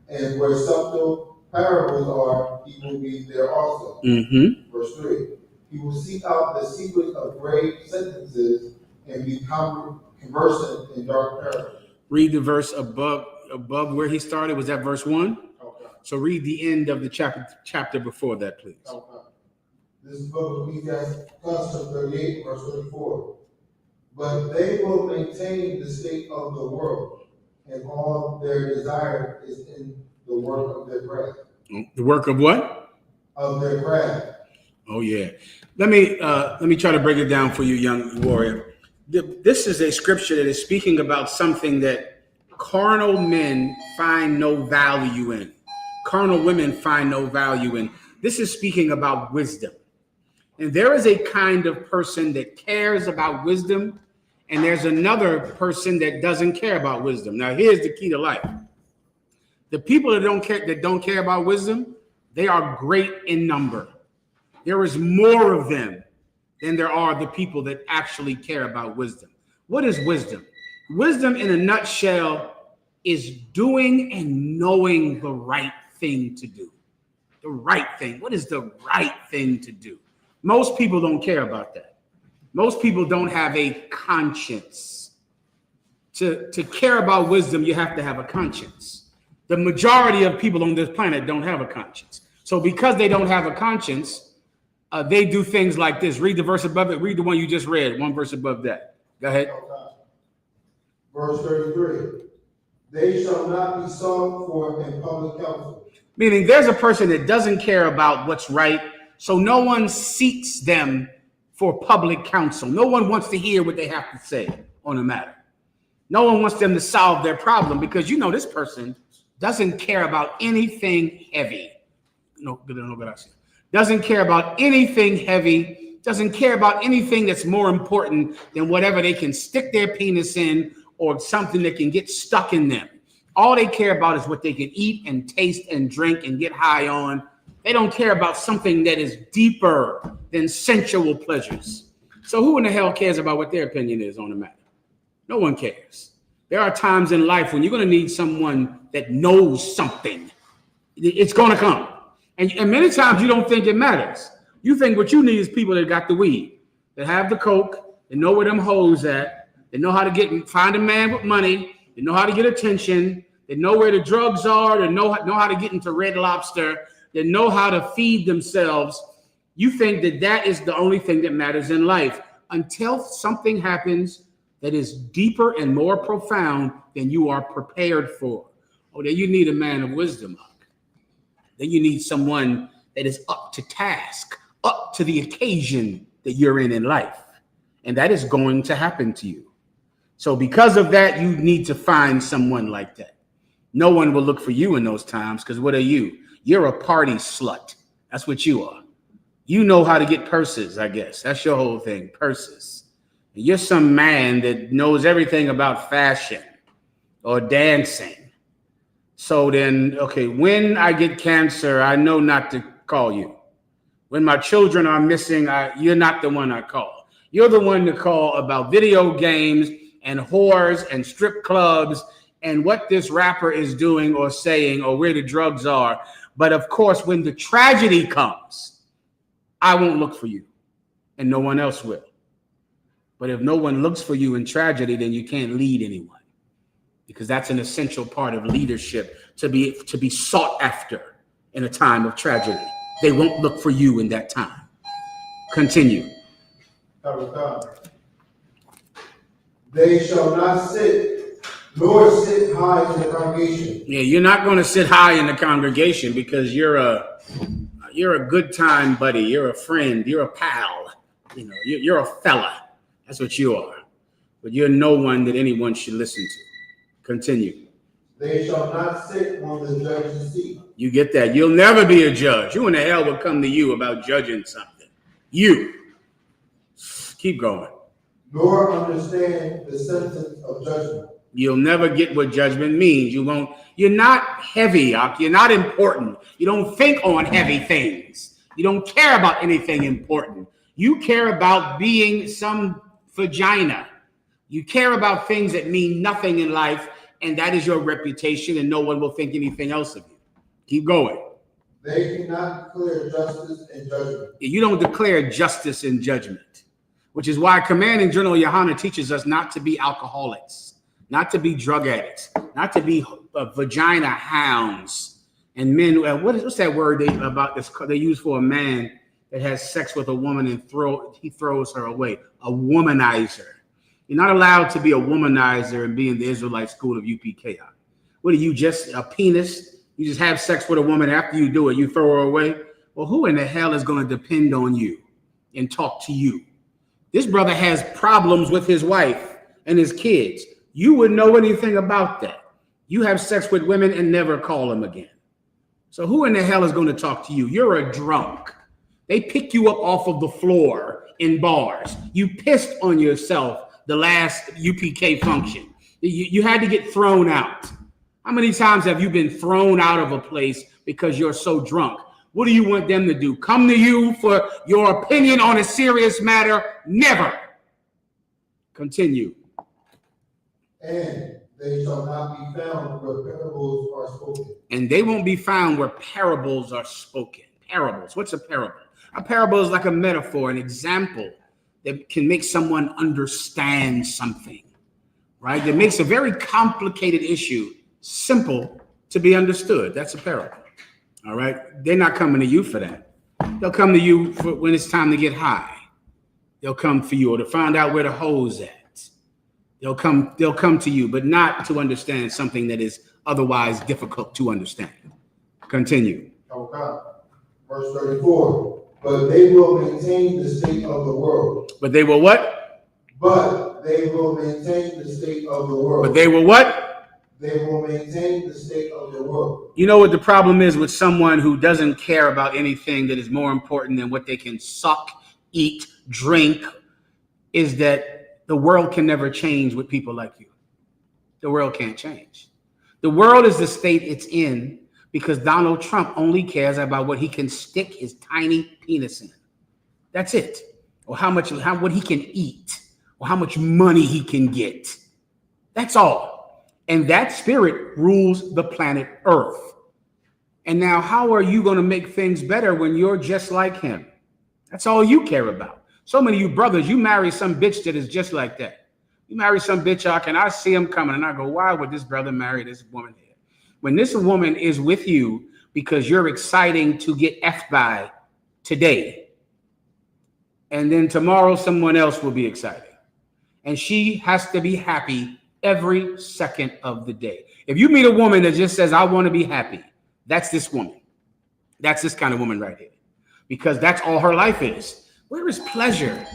and where subtle parables are, he will be there also. Verse 3. He will seek out the secret of great sentences and be conversant in dark parables. Read the verse above where he started. Was that verse 1? Okay. So read the end of the chapter before that, please. Okay. This is book of Ecclesiastes 38, verse 34. But they will maintain the state of the world, and all their desire is in the work of their craft. The work of what? Of their craft. Oh yeah. Let me try to break it down for you, young warrior. This is a scripture that is speaking about something that carnal men find no value in. Carnal women find no value in. This is speaking about wisdom. And there is a kind of person that cares about wisdom, and there's another person that doesn't care about wisdom. Now, here's the key to life. The people that don't care about wisdom, they are great in number. There is more of them than there are the people that actually care about wisdom. What is wisdom? Wisdom in a nutshell is doing and knowing the right thing to do. The right thing. What is the right thing to do? Most people don't care about that. Most people don't have a conscience. To care about wisdom, you have to have a conscience. The majority of people on this planet don't have a conscience. So because they don't have a conscience, they do things like this. Read the verse above it. Read the one you just read, one verse above that. Go ahead. Verse 33. They shall not be sought for in public counsel. Meaning there's a person that doesn't care about what's right, so no one seeks them for public counsel. No one wants to hear what they have to say on a matter. No one wants them to solve their problem because you know this person doesn't care about anything heavy. Doesn't care about anything heavy, doesn't care about anything that's more important than whatever they can stick their penis in or something that can get stuck in them. All they care about is what they can eat and taste and drink and get high on. They don't care about something that is deeper than sensual pleasures. So who in the hell cares about what their opinion is on the matter? No one cares. There are times in life when you're going to need someone that knows something. It's going to come. And many times you don't think it matters. You think what you need is people that got the weed, that have the coke, that know where them hoes at, that know how to find a man with money, that know how to get attention, that know where the drugs are, that know how to get into Red Lobster, that know how to feed themselves. You think that that is the only thing that matters in life until something happens that is deeper and more profound than you are prepared for. Oh, then you need a man of wisdom. Then you need someone that is up to task, up to the occasion that you're in life. And that is going to happen to you. So because of that, you need to find someone like that. No one will look for you in those times because what are you? You're a party slut. That's what you are. You know how to get purses, I guess. That's your whole thing, purses. And you're some man that knows everything about fashion or dancing. So then, okay, when I get cancer, I know not to call you. When my children are missing, you're not the one I call. You're the one to call about video games and whores and strip clubs and what this rapper is doing or saying or where the drugs are. But of course, when the tragedy comes, I won't look for you and no one else will. But if no one looks for you in tragedy, then you can't lead anyone. Because that's an essential part of leadership, to be sought after in a time of tragedy. They won't look for you in that time. Continue. They shall not sit, nor sit high in the congregation. Yeah, you're not going to sit high in the congregation because you're a good time buddy. You're a friend. You're a pal. You're a fella. That's what you are. But you're no one that anyone should listen to. Continue. They shall not sit on the judge's seat. You get that? You'll never be a judge. Who in the hell would come to you about judging something? You. Keep going. Nor understand the sentence of judgment. You'll never get what judgment means. You're not heavy, you're not important. You don't think on heavy things. You don't care about anything important. You care about being some vagina. You care about things that mean nothing in life, and that is your reputation, and no one will think anything else of you. Keep going. They do not declare justice and judgment. You don't declare justice and judgment, which is why Commanding General YAHANNA teaches us not to be alcoholics, not to be drug addicts, not to be vagina hounds. And men, what's that word they use for a man that has sex with a woman and he throws her away? A womanizer. You're not allowed to be a womanizer and be in the Israelite school of UPK. What are you, just a penis? You just have sex with a woman. After you do it, you throw her away? Well, who in the hell is going to depend on you and talk to you? This brother has problems with his wife and his kids. You wouldn't know anything about that. You have sex with women and never call them again. So who in the hell is going to talk to you? You're a drunk. They pick you up off of the floor in bars. You pissed on yourself the last UPK function. You had to get thrown out. How many times have you been thrown out of a place because you're so drunk? What do you want them to do? Come to you for your opinion on a serious matter? Never. Continue. And they shall not be found where parables are spoken. And they won't be found where parables are spoken. Parables. What's a parable? A parable is like a metaphor, an example that can make someone understand something, right? That makes a very complicated issue simple to be understood. That's a parable. All right. They're not coming to you for that. They'll come to you for when it's time to get high. They'll come for you or to find out where the hole's at. They'll come to you, but not to understand something that is otherwise difficult to understand. Continue. Okay. Verse 34. But they will maintain the state of the world. But they will what? But they will maintain the state of the world. But they will what? They will maintain the state of the world. You know what the problem is with someone who doesn't care about anything that is more important than what they can suck, eat, drink, is that the world can never change with people like you. The world can't change. The world is the state it's in because Donald Trump only cares about what he can stick his tiny penis in. That's it. Or what he can eat, or how much money he can get. That's all. And that spirit rules the planet Earth. And now, how are you going to make things better when you're just like him? That's all you care about. So many of you brothers, you marry some bitch that is just like that. You marry some bitch, and I see him coming, and I go, why would this brother marry this woman here? When this woman is with you because you're exciting to get effed by today, and then tomorrow someone else will be excited. And she has to be happy every second of the day. If you meet a woman that just says, I want to be happy, that's this woman. That's this kind of woman right here. Because that's all her life is. Where is pleasure?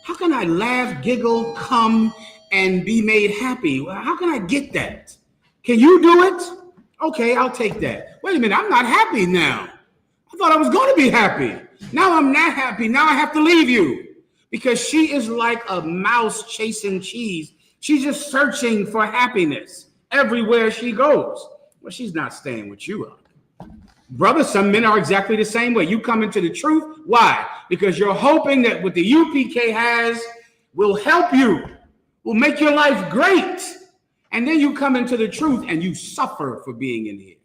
How can I laugh, giggle, come, and be made happy? How can I get that? Can you do it? Okay, I'll take that. Wait a minute, I'm not happy now. I thought I was going to be happy. Now I'm not happy. Now I have to leave you. Because she is like a mouse chasing cheese. She's just searching for happiness everywhere she goes. Well, she's not staying with you. Brother, some men are exactly the same way. You come into the truth. Why? Because you're hoping that what the UPK has will help you, will make your life great. And then you come into the truth and you suffer for being in here.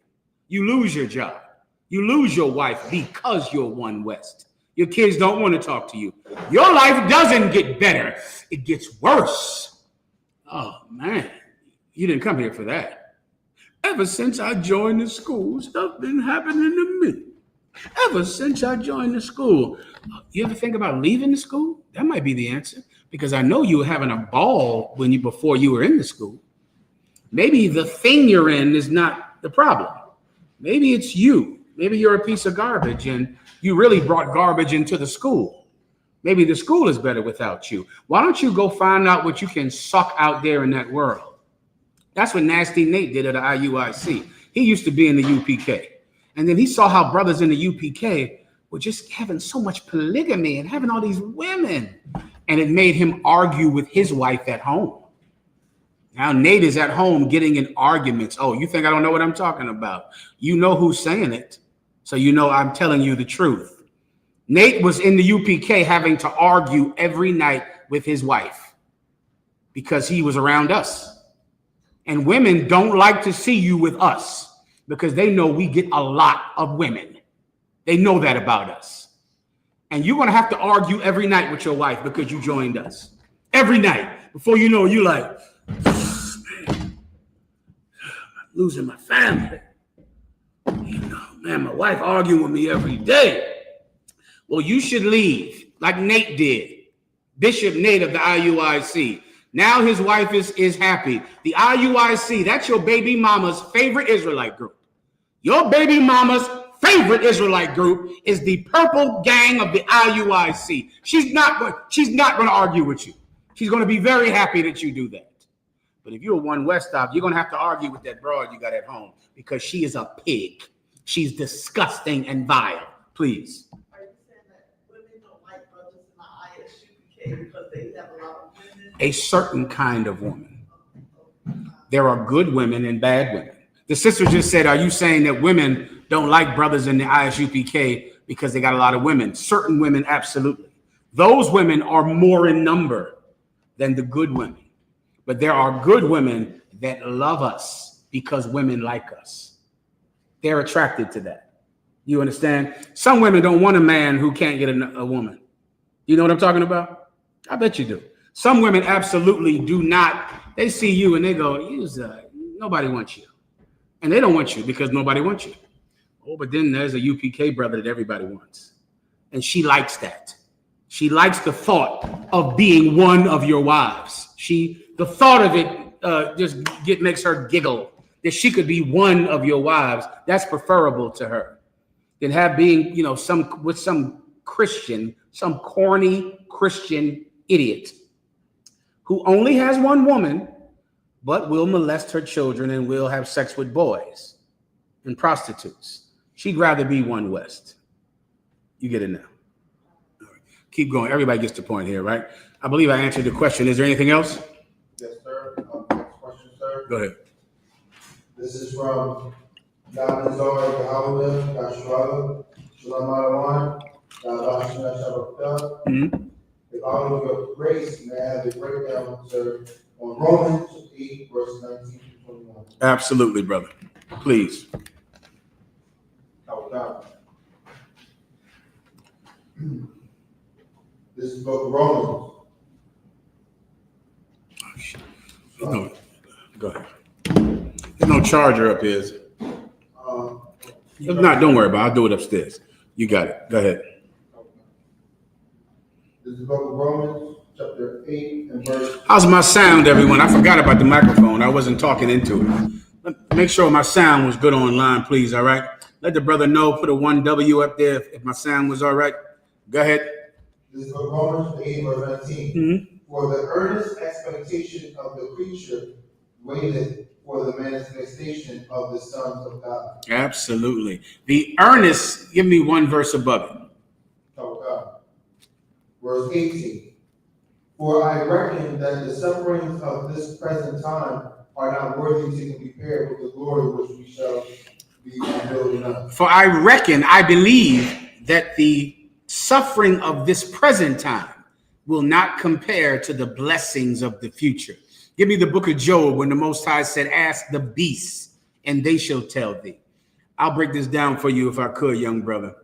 You lose your job. You lose your wife because you're One West. Your kids don't want to talk to you. Your life doesn't get better. It gets worse. Oh, man. You didn't come here for that. Ever since I joined the school, stuff been happening to me. Ever since I joined the school. You ever think about leaving the school? That might be the answer. Because I know you were having a ball before you were in the school. Maybe the thing you're in is not the problem. Maybe it's you. Maybe you're a piece of garbage and you really brought garbage into the school. Maybe the school is better without you. Why don't you go find out what you can suck out there in that world? That's what Nasty Nate did at the IUIC. He used to be in the UPK. And then he saw how brothers in the UPK were just having so much polygamy and having all these women. And it made him argue with his wife at home. Now Nate is at home getting in arguments. Oh, you think I don't know what I'm talking about? You know who's saying it. So you know I'm telling you the truth. Nate was in the UPK having to argue every night with his wife because he was around us. And women don't like to see you with us because they know we get a lot of women. They know that about us. And you're going to have to argue every night with your wife because you joined us. Every night. Before you know, you're like, man, I'm losing my family. You know, man, my wife arguing with me every day. Well, you should leave like Nate did. Bishop Nate of the IUIC. Now his wife is happy. The IUIC, that's your baby mama's favorite Israelite group. Your baby mama's favorite Israelite group is the purple gang of the IUIC. She's not going to argue with you. She's going to be very happy that you do that. But if you're a One West stop, you're going to have to argue with that broad you got at home because she is a pig. She's disgusting and vile. Please. Are you saying that women don't like brothers in the I.S.U.P.K because they have a lot of women? A certain kind of woman. There are good women and bad women. The sister just said, are you saying that women don't like brothers in the I.S.U.P.K because they got a lot of women? Certain women, absolutely. Those women are more in number than the good women. But there are good women that love us because women like us. They're attracted to that. You understand? Some women don't want a man who can't get a woman. You know what I'm talking about? I bet you do. Some women absolutely do not. They see you and they go, nobody wants you. And they don't want you because nobody wants you. Oh, but then there's a UPK brother that everybody wants. And she likes that. She likes the thought of being one of your wives. The thought of it makes her giggle that she could be one of your wives. That's preferable to her than being, some Christian, some corny Christian idiot who only has one woman, but will molest her children and will have sex with boys and prostitutes. She'd rather be one West. You get it now. All right. Keep going. Everybody gets the point here, right? I believe I answered the question. Is there anything else? Yes, sir. Next question, sir. Go ahead. This is from YAHANNA, SHALAM, Mahayaman, Mm-hmm. If out of your grace, may I have a breakdown, sir, on Romans 8, verse 19 to 21. Absolutely, brother. Please. Oh, God. This is the book of Romans. No, go ahead. There's no charger up here. If not, don't worry about it. I'll do it upstairs. You got it. Go ahead. This is the book of Romans, chapter 8 and verse. How's my sound, everyone? I forgot about the microphone. I wasn't talking into it. Make sure my sound was good online, please. All right. Let the brother know. Put a 1W up there if my sound was all right. Go ahead. This is the book of Romans 8, verse 19. Mm-hmm. For the earnest expectation of the creature waited for the manifestation of the sons of God. Absolutely. The earnest, give me one verse above it. Oh, God. Verse 18. For I reckon that the sufferings of this present time are not worthy to be compared with the glory which we shall be revealed in us. For I reckon, I believe that the suffering of this present time will not compare to the blessings of the future. Give me the book of Job when the Most High said, ask the beasts and they shall tell thee. I'll break this down for you if I could, young brother.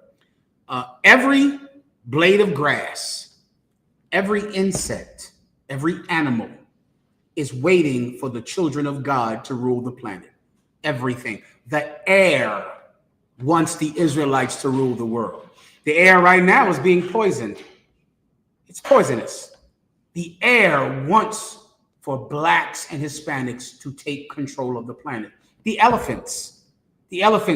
Every blade of grass, every insect, every animal is waiting for the children of God to rule the planet. Everything. The air wants the Israelites to rule the world. The air right now is being poisoned. It's poisonous. The air wants for blacks and Hispanics to take control of the planet. The elephants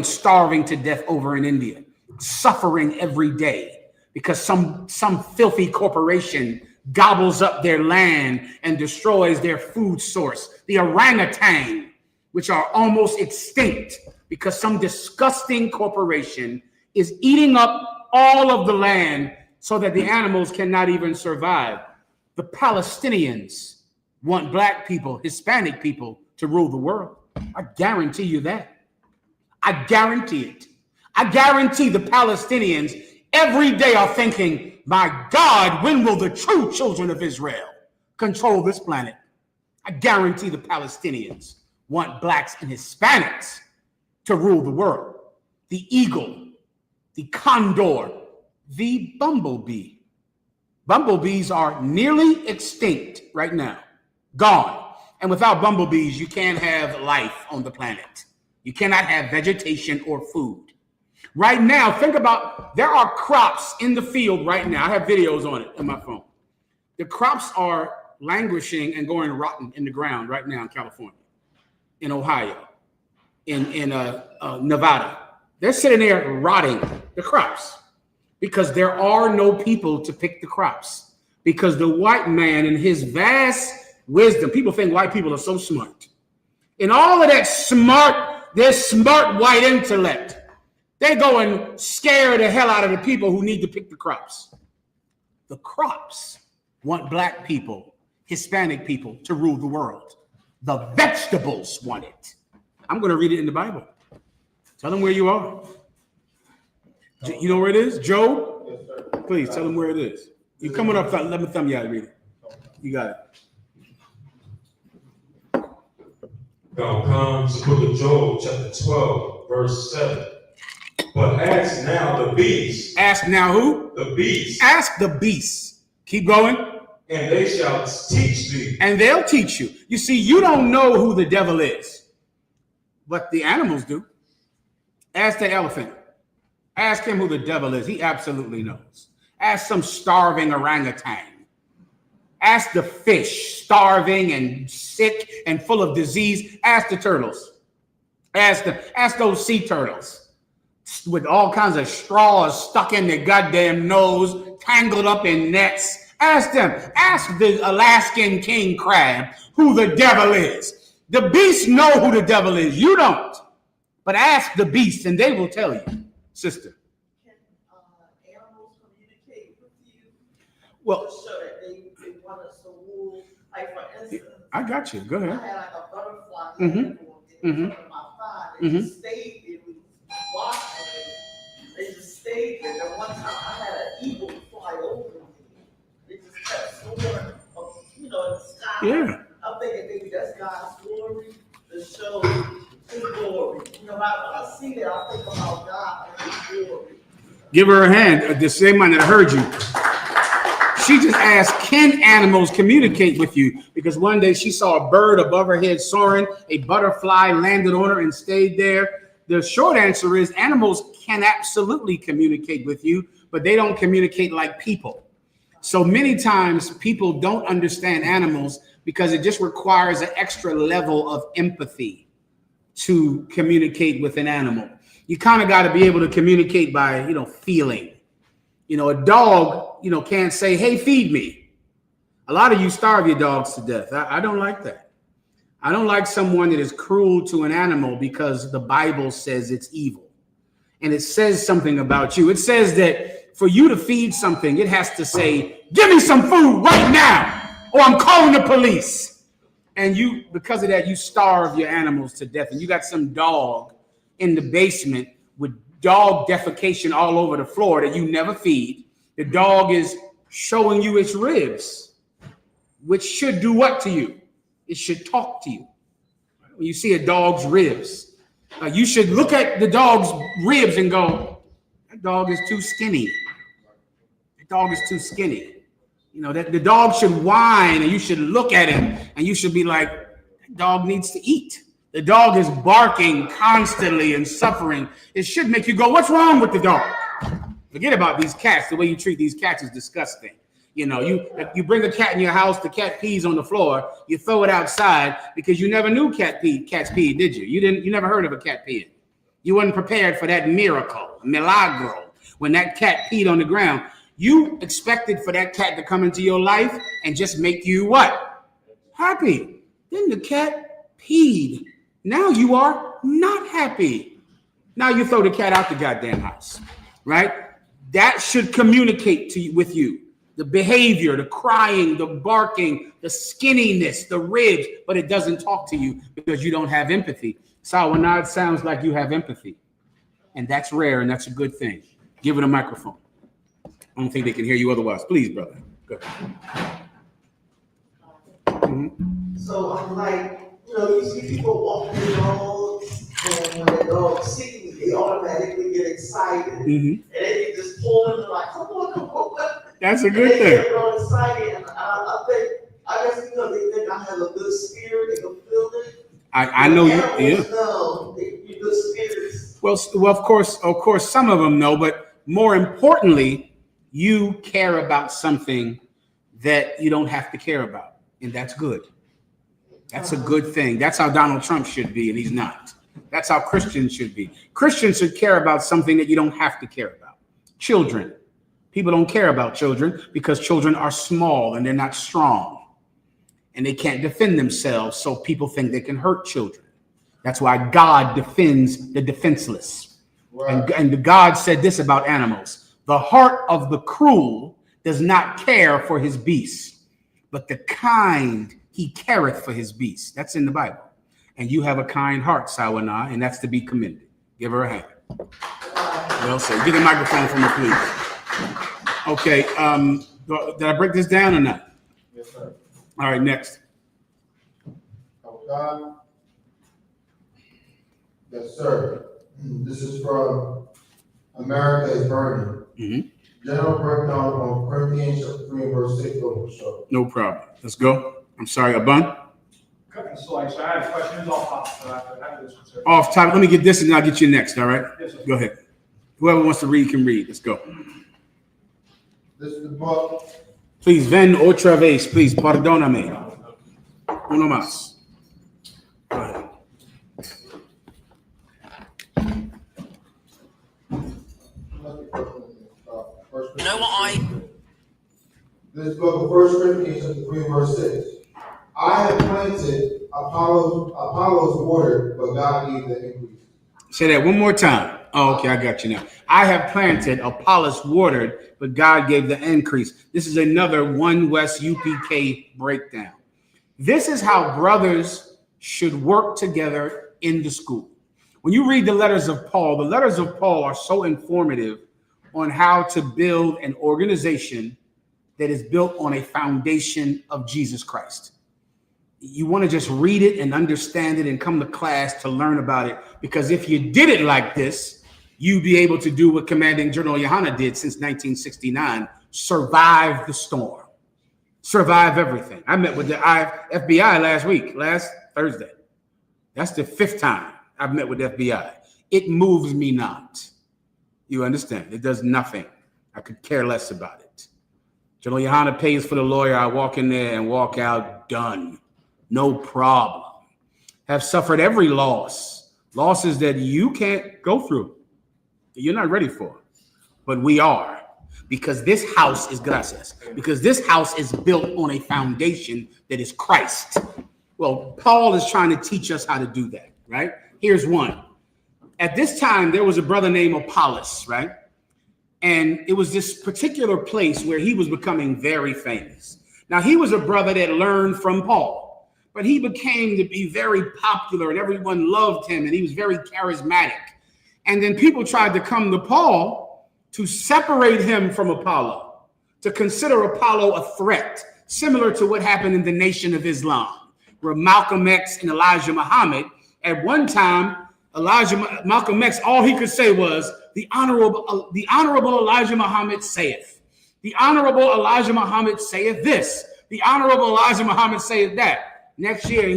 starving to death over in India, suffering every day because some filthy corporation gobbles up their land and destroys their food source. The orangutan, which are almost extinct because some disgusting corporation is eating up all of the land so that the animals cannot even survive. The Palestinians want black people, Hispanic people to rule the world. I guarantee you that. I guarantee it. I guarantee the Palestinians every day are thinking, my God, when will the true children of Israel control this planet? I guarantee the Palestinians want blacks and Hispanics to rule the world. The eagle, the condor, the bumblebee. Bumblebees are nearly extinct right now, gone. And without bumblebees, you can't have life on the planet. You cannot have vegetation or food. Right now, think about, there are crops in the field right now. I have videos on it on my phone. The crops are languishing and going rotten in the ground right now in California, in Ohio, in Nevada. They're sitting there rotting, the crops, because there are no people to pick the crops. Because the white man in his vast wisdom, people think white people are so smart. In all of that their smart white intellect, they go and scare the hell out of the people who need to pick the crops. The crops want black people, Hispanic people to rule the world. The vegetables want it. I'm going to read it in the Bible. Tell them where you are. You know where it is? Job? Yes, sir. Please tell them where it is. You coming up, let me thumb you out and read it. You got it. Now comes the book of Job, chapter 12, verse 7. But ask now the beasts. Ask now who? The beasts. Ask the beasts. Keep going. And they shall teach thee. And they'll teach you. You see, you don't know who the devil is. but the animals do. Ask the elephant. Ask him who the devil is. He absolutely knows. Ask some starving orangutan. Ask the fish, starving and sick and full of disease. Ask the turtles. Ask those sea turtles with all kinds of straws stuck in their goddamn nose, tangled up in nets. Ask them. Ask the Alaskan king crab who the devil is. The beasts know who the devil is. You don't. But ask the beasts and they will tell you, sister. Can animals communicate with you? Well, To show that they want us to rule. Like for instance, I got you. Go I ahead. had like a butterfly Mhm. in front of my thigh. They Mhm. just stayed there. We watched them. They just stayed there. Then one time I had an eagle fly over me. They just kept soaring, in the sky. Yeah. I'm thinking maybe that's God's glory to show His glory. When I see that, I think about God and His glory. Give her a hand. The same one that heard you. She just asked, can animals communicate with you? Because one day she saw a bird above her head soaring, a butterfly landed on her and stayed there. The short answer is animals can absolutely communicate with you, but they don't communicate like people. So many times people don't understand animals because it just requires an extra level of empathy to communicate with an animal. You kind of got to be able to communicate by, feeling. A dog, can't say, hey, feed me. A lot of you starve your dogs to death. I don't like that. I don't like someone that is cruel to an animal because the Bible says it's evil. And it says something about you. It says that for you to feed something, it has to say, give me some food right now, or I'm calling the police. And you, because of that, you starve your animals to death. And you got some dog in the basement with dog defecation all over the floor that you never feed. The dog is showing you its ribs, which should do what to you? It should talk to you. When you see a dog's ribs, you should look at the dog's ribs and go, that dog is too skinny. That dog is too skinny. That the dog should whine and you should look at him and you should be like, that dog needs to eat. The dog is barking constantly and suffering. It should make you go, what's wrong with the dog? Forget about these cats. The way you treat these cats is disgusting. You bring a cat in your house, the cat pees on the floor, you throw it outside because you never knew cats peed, did you? You never heard of a cat peeing. You weren't prepared for that miracle, milagro, when that cat peed on the ground. You expected for that cat to come into your life and just make you what? Happy. Then the cat peed. Now you are not happy. Now you throw the cat out the goddamn house, right? That should communicate with you. The behavior, the crying, the barking, the skinniness, the ribs, but it doesn't talk to you because you don't have empathy. Sawanad sounds like you have empathy. And that's rare and that's a good thing. Give it a microphone. I don't think they can hear you otherwise. Please, brother. Go ahead. Mm-hmm. So I'm like, you see people walking their dogs, and when the dogs see me, they automatically get excited. Mm-hmm. And they just pull them like, come on. That's a good They thing. get real excited, and I guess because they think I have a good spirit, they can feel it. I know you. Yeah. No, you're good spirits. Well, of course, some of them know, but more importantly, you care about something that you don't have to care about, and that's good. That's a good thing. That's how Donald Trump should be, and he's not. That's how Christians should be. Christians should care about something that you don't have to care about. Children. People don't care about children because children are small and they're not strong, and they can't defend themselves, so people think they can hurt children. That's why God defends the defenseless. Right. And God said this about animals. The heart of the cruel does not care for his beasts, but the kind he careth for his beasts. That's in the Bible. And you have a kind heart, Sawana, and that's to be commended. Give her a hand. Well said. Get the microphone from her, please. Okay. Did I break this down or not? Yes, sir. All right, next. God. Yes, sir. This is from America is Burning. Mm-hmm. General breakdown on Corinthians chapter 3 verse 6. No problem. Let's go. I'm sorry, Abun. So I have questions off after this one, sir. Off topic. Let me get this and I'll get you next, all right? Yes, sir. Go ahead. Whoever wants to read can read. Let's go. This is the book. Please, ven otra vez, please. Perdóname. Uno más. Go ahead. You know what This book of 1 Corinthians chapter 3 verse 6. I have planted, Apollos watered, but God gave the increase. Say that one more time. Oh, okay, I got you now. I have planted, Apollos watered, but God gave the increase. This is another One West UPK breakdown. This is how brothers should work together in the school. When you read the letters of Paul, the letters of Paul are so informative on how to build an organization that is built on a foundation of Jesus Christ. You want to just read it and understand it and come to class to learn about it, because if you did it like this, you'd be able to do what Commanding General YAHANNA did since 1969, survive the storm, survive everything. I met with the FBI last Thursday. That's the 5th time I've met with the FBI. It moves me not. You understand? It does nothing. I could care less about it. General YAHANNA pays for the lawyer. I walk in there and walk out done. No problem. Have suffered every loss. Losses that you can't go through. You're not ready for. But we are. Because this house is gracias. Because this house is built on a foundation that is Christ. Well, Paul is trying to teach us how to do that, right? Here's one. At this time, there was a brother named Apollos, right? And it was this particular place where he was becoming very famous. Now, he was a brother that learned from Paul, but he became to be very popular and everyone loved him and he was very charismatic. And then people tried to come to Paul to separate him from Apollo, to consider Apollo a threat, similar to what happened in the Nation of Islam, where Malcolm X and Elijah Muhammad, at one time, Malcolm X, all he could say was, the honorable Elijah Muhammad saith. The honorable Elijah Muhammad saith this. The honorable Elijah Muhammad saith that. Next year,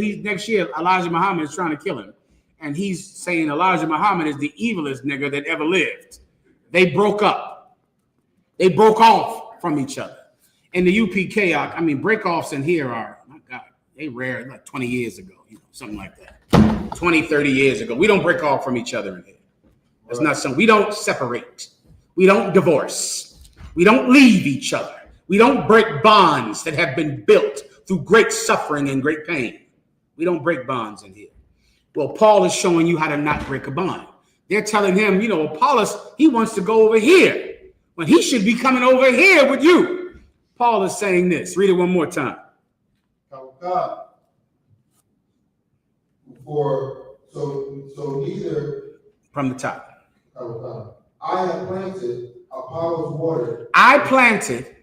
Elijah Muhammad is trying to kill him. And he's saying Elijah Muhammad is the evilest nigga that ever lived. They broke up. They broke off from each other. In the UPK, I mean, break-offs in here are, my God, they rare, like 20 years ago, something like that. 20, 30 years ago. We don't break off from each other in here. That's not something. We don't separate. We don't divorce. We don't leave each other. We don't break bonds that have been built through great suffering and great pain. We don't break bonds in here. Well, Paul is showing you how to not break a bond. They're telling him, Apollos, he wants to go over here when he should be coming over here with you. Paul is saying this. Read it one more time. So neither from the top. I have planted, Apollos watered. I planted,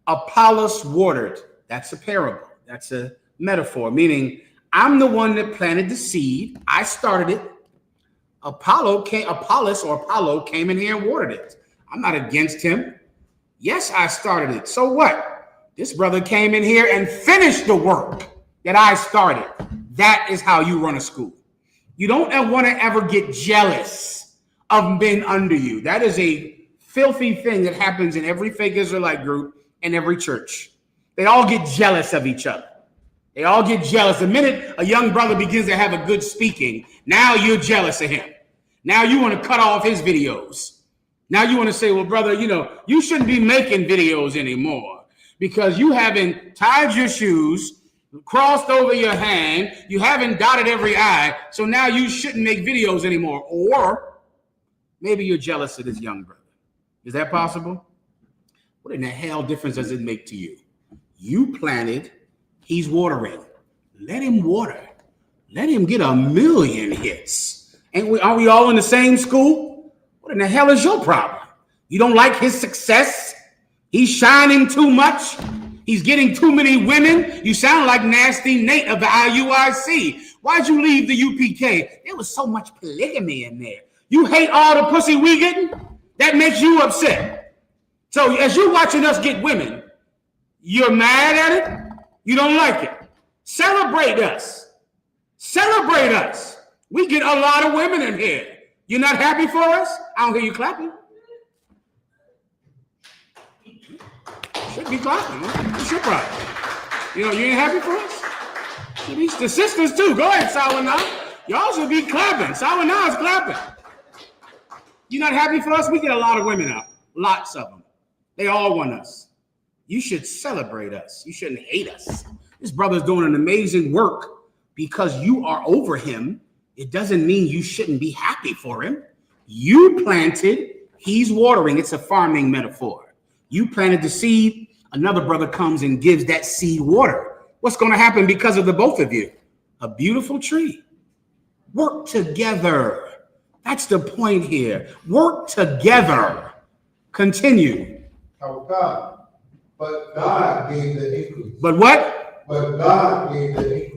Apollos watered. That's a parable. That's a metaphor, meaning I'm the one that planted the seed. I started it. Apollo came in here and watered it. I'm not against him. Yes, I started it. So what? This brother came in here and finished the work that I started. That is how you run a school. You don't want to ever get jealous of men under you. That is a filthy thing that happens in every fake Israelite group and every church. They all get jealous of each other. They all get jealous. The minute a young brother begins to have a good speaking, now you're jealous of him. Now you want to cut off his videos. Now you want to say, well, brother, you shouldn't be making videos anymore because you haven't tied your shoes, crossed over your hand, you haven't dotted every I, so now you shouldn't make videos anymore. Or maybe you're jealous of this young brother. Is that possible? What in the hell difference does it make to you? You planted, he's watering. Let him water. Let him get 1,000,000 hits. Are we all in the same school? What in the hell is your problem? You don't like his success? He's shining too much? He's getting too many women? You sound like Nasty Nate of the IUIC. Why'd you leave the UPK? There was so much polygamy in there. You hate all the pussy we getting? That makes you upset. So as you're watching us get women, you're mad at it? You don't like it? Celebrate us. Celebrate us. We get a lot of women in here. You're not happy for us? I don't hear you clapping. You should be clapping. Huh? You should probably. You ain't happy for us? The sisters too. Go ahead, Sawana. Y'all should be clapping. Sawana is clapping. You're not happy for us? We get a lot of women out. Lots of them. They all want us. You should celebrate us. You shouldn't hate us. This brother's doing an amazing work. Because you are over him, it doesn't mean you shouldn't be happy for him. You planted, he's watering. It's a farming metaphor. You planted the seed, another brother comes and gives that seed water. What's going to happen because of the both of you? A beautiful tree. Work together. That's the point here. Work together. Continue. Our God. But God gave the increase. But what? But God gave the increase.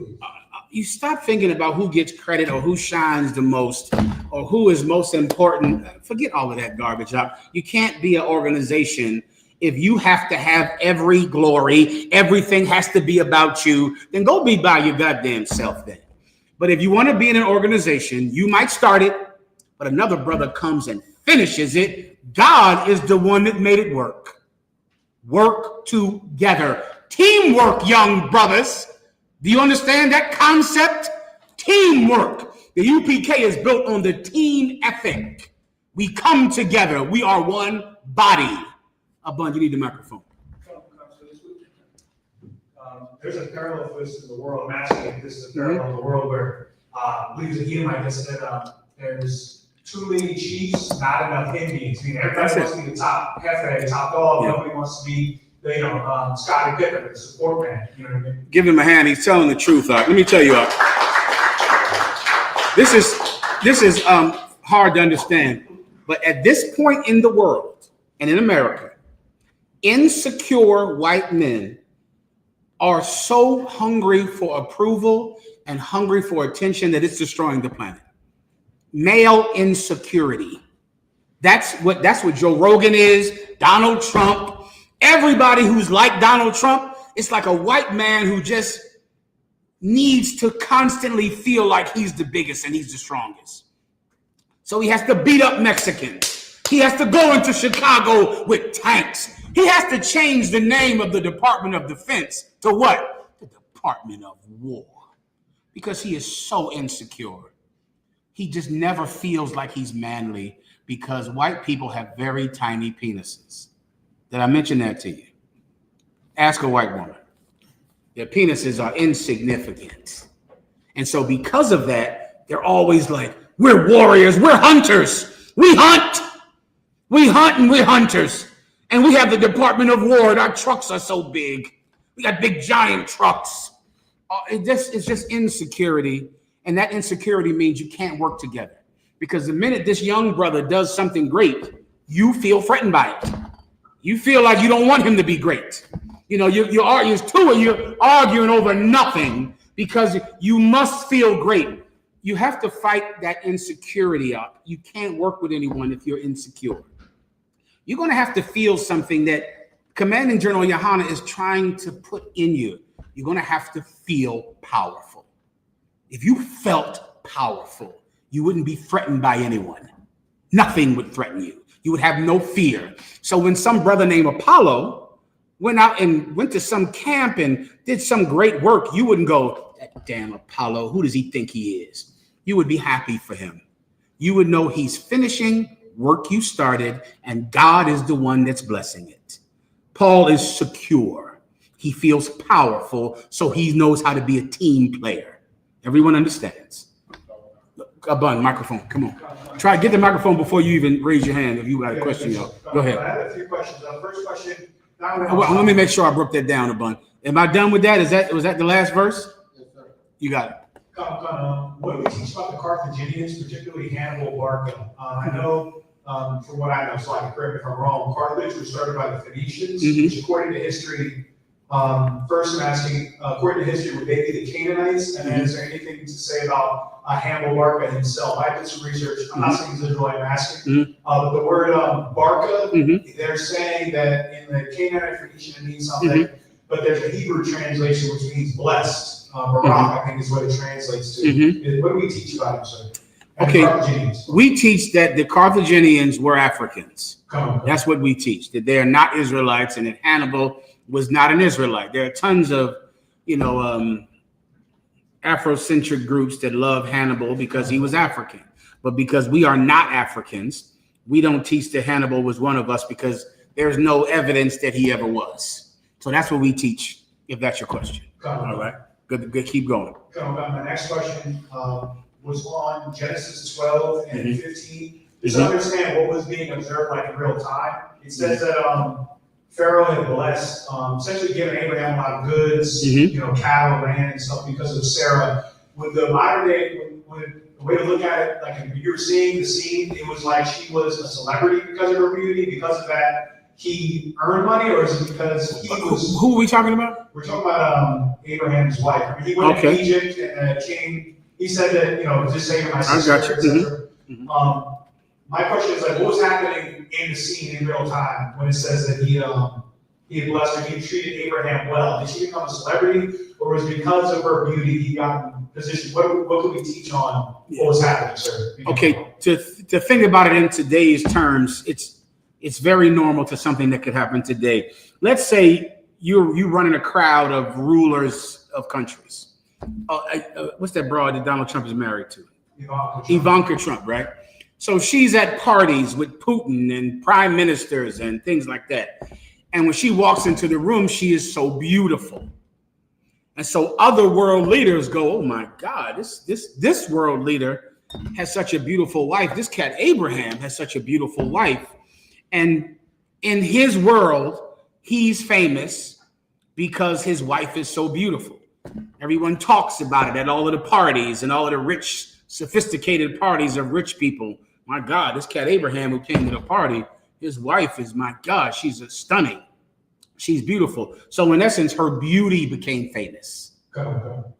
You stop thinking about who gets credit or who shines the most or who is most important. Forget all of that garbage up. You can't be an organization if you have to have every glory, everything has to be about you, then go be by your goddamn self then. But if you want to be in an organization, you might start it, but another brother comes and finishes it. God is the one that made it work. Work together. Teamwork, young brothers. Do you understand that concept? Teamwork. The UPK is built on the team ethic. We come together. We are one body. Abund, you need the microphone. There's a parallel for this in the world. I'm asking if this is a parallel in the world where I believe the Edomite just said there's too many chiefs, not enough Indians. I mean, everybody wants to be the top heifer, top dog. Yeah. Nobody wants to be Scottie Pippen, the support man. You know what I mean? Give him a hand. He's telling the truth. Let me tell you, this is hard to understand. But at this point in the world and in America, insecure white men are so hungry for approval and hungry for attention that it's destroying the planet. Male insecurity. That's what Joe Rogan is, Donald Trump. Everybody who's like Donald Trump, it's like a white man who just needs to constantly feel like he's the biggest and he's the strongest. So he has to beat up Mexicans. He has to go into Chicago with tanks. He has to change the name of the Department of Defense to what? The Department of War. Because he is so insecure. He just never feels like he's manly because white people have very tiny penises. Did I mention that to you? Ask a white woman. Their penises are insignificant. And so because of that, they're always like, we're warriors, we're hunters. We hunt and we're hunters. And we have the Department of War and our trucks are so big. We got big giant trucks. It's just insecurity. And that insecurity means you can't work together. Because the minute this young brother does something great, you feel threatened by it. You feel like you don't want him to be great. You argue, two of you arguing over nothing because you must feel great. You have to fight that insecurity up. You can't work with anyone if you're insecure. You're going to have to feel something that Commanding General YAHANNA is trying to put in you. You're going to have to feel powerful. If you felt powerful, you wouldn't be threatened by anyone. Nothing would threaten you. You would have no fear. So when some brother named Apollo went out and went to some camp and did some great work, you wouldn't go, that damn Apollo, who does he think he is? You would be happy for him. You would know he's finishing work you started and God is the one that's blessing it. Paul is secure. He feels powerful, so he knows how to be a team player. Everyone understands. Abund, microphone, come on. Try to get the microphone before you even raise your hand if you got a question. Go ahead. I have a few questions. First question. Let me make sure I broke that down, Abund. Am I done with that? Was that the last verse? Yes, sir. You got it. What do we teach about the Carthaginians, particularly Hannibal Barca? I know, from what I know, so I can correct me if I'm wrong, Carthage was started by the Phoenicians, which according to history, first I'm asking, according to history, would they be the Canaanites? And then is there anything to say about Hannibal Barca himself? I did some research. I'm not saying he's Israelite, I'm asking. But the word Barca, they're saying that in the Canaanite Phoenician it means something, but there's a Hebrew translation which means blessed. Barak, I think is what it translates to. What do we teach about him, sir? And Okay, Carthaginians. we teach that the Carthaginians were Africans. Come on. That's what we teach, that they are not Israelites, and that Hannibal was not an Israelite. There are tons of, Afrocentric groups that love Hannibal because he was African. But because we are not Africans, we don't teach that Hannibal was one of us because there's no evidence that he ever was. So that's what we teach, if that's your question. All right. Good. Keep going. My next question was on Genesis 12 and 15. Just to understand what was being observed like in real time. It says that Pharaoh had blessed, essentially given Abraham a lot of goods, cattle, land, and stuff because of Sarah. With the modern day, the way to look at it, like if you were seeing the scene, it was like she was a celebrity because of her beauty. Because of that, he earned money, or is it because he was? Who are we talking about? We're talking about Abraham's wife. I mean, he went to Egypt and came. He said that just saving my sister. I got you. My question is like, what was happening in the scene in real time when it says that he had blessed her, he treated Abraham well? Did she become a celebrity, or was it because of her beauty he got in position? What can we teach on what was happening, sir? Okay, to think about it in today's terms, it's very normal to something that could happen today. Let's say you run in a crowd of rulers of countries. What's that broad that Donald Trump is married to? Ivanka Trump, right? So she's at parties with Putin and prime ministers and things like that. And when she walks into the room, she is so beautiful. And so other world leaders go, oh my God, this world leader has such a beautiful wife. This cat Abraham has such a beautiful wife. And in his world, he's famous because his wife is so beautiful. Everyone talks about it at all of the parties and all of the rich, sophisticated parties of rich people. My God, this cat Abraham who came to the party, his wife is, my God, she's stunning. She's beautiful. So in essence, her beauty became famous,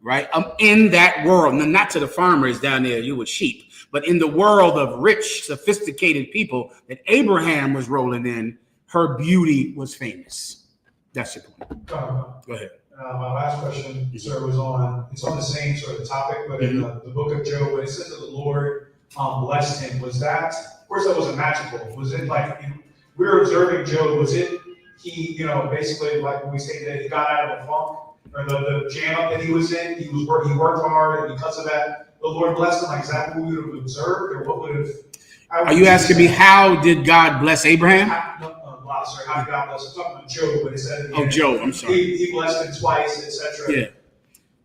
right? In that world, not to the farmers down there, you with sheep, but in the world of rich, sophisticated people that Abraham was rolling in, her beauty was famous. That's your point. Go ahead. My last question, sir, was on the same sort of topic, but in the book of Job, when it says that the Lord blessed him, was that, of course, that wasn't magical. Was it like, we were observing Job, was it, he, basically, like when we say that he got out of the funk, or the jam up that he was in, he worked hard, and because of that, the Lord blessed him? Like, is that what we would have observed, or what would have? Are you asking me, how did God bless Abraham? Sorry, how did God bless him? I'm talking about Job, but it said, Job, I'm sorry. He blessed him twice, etc. Yeah.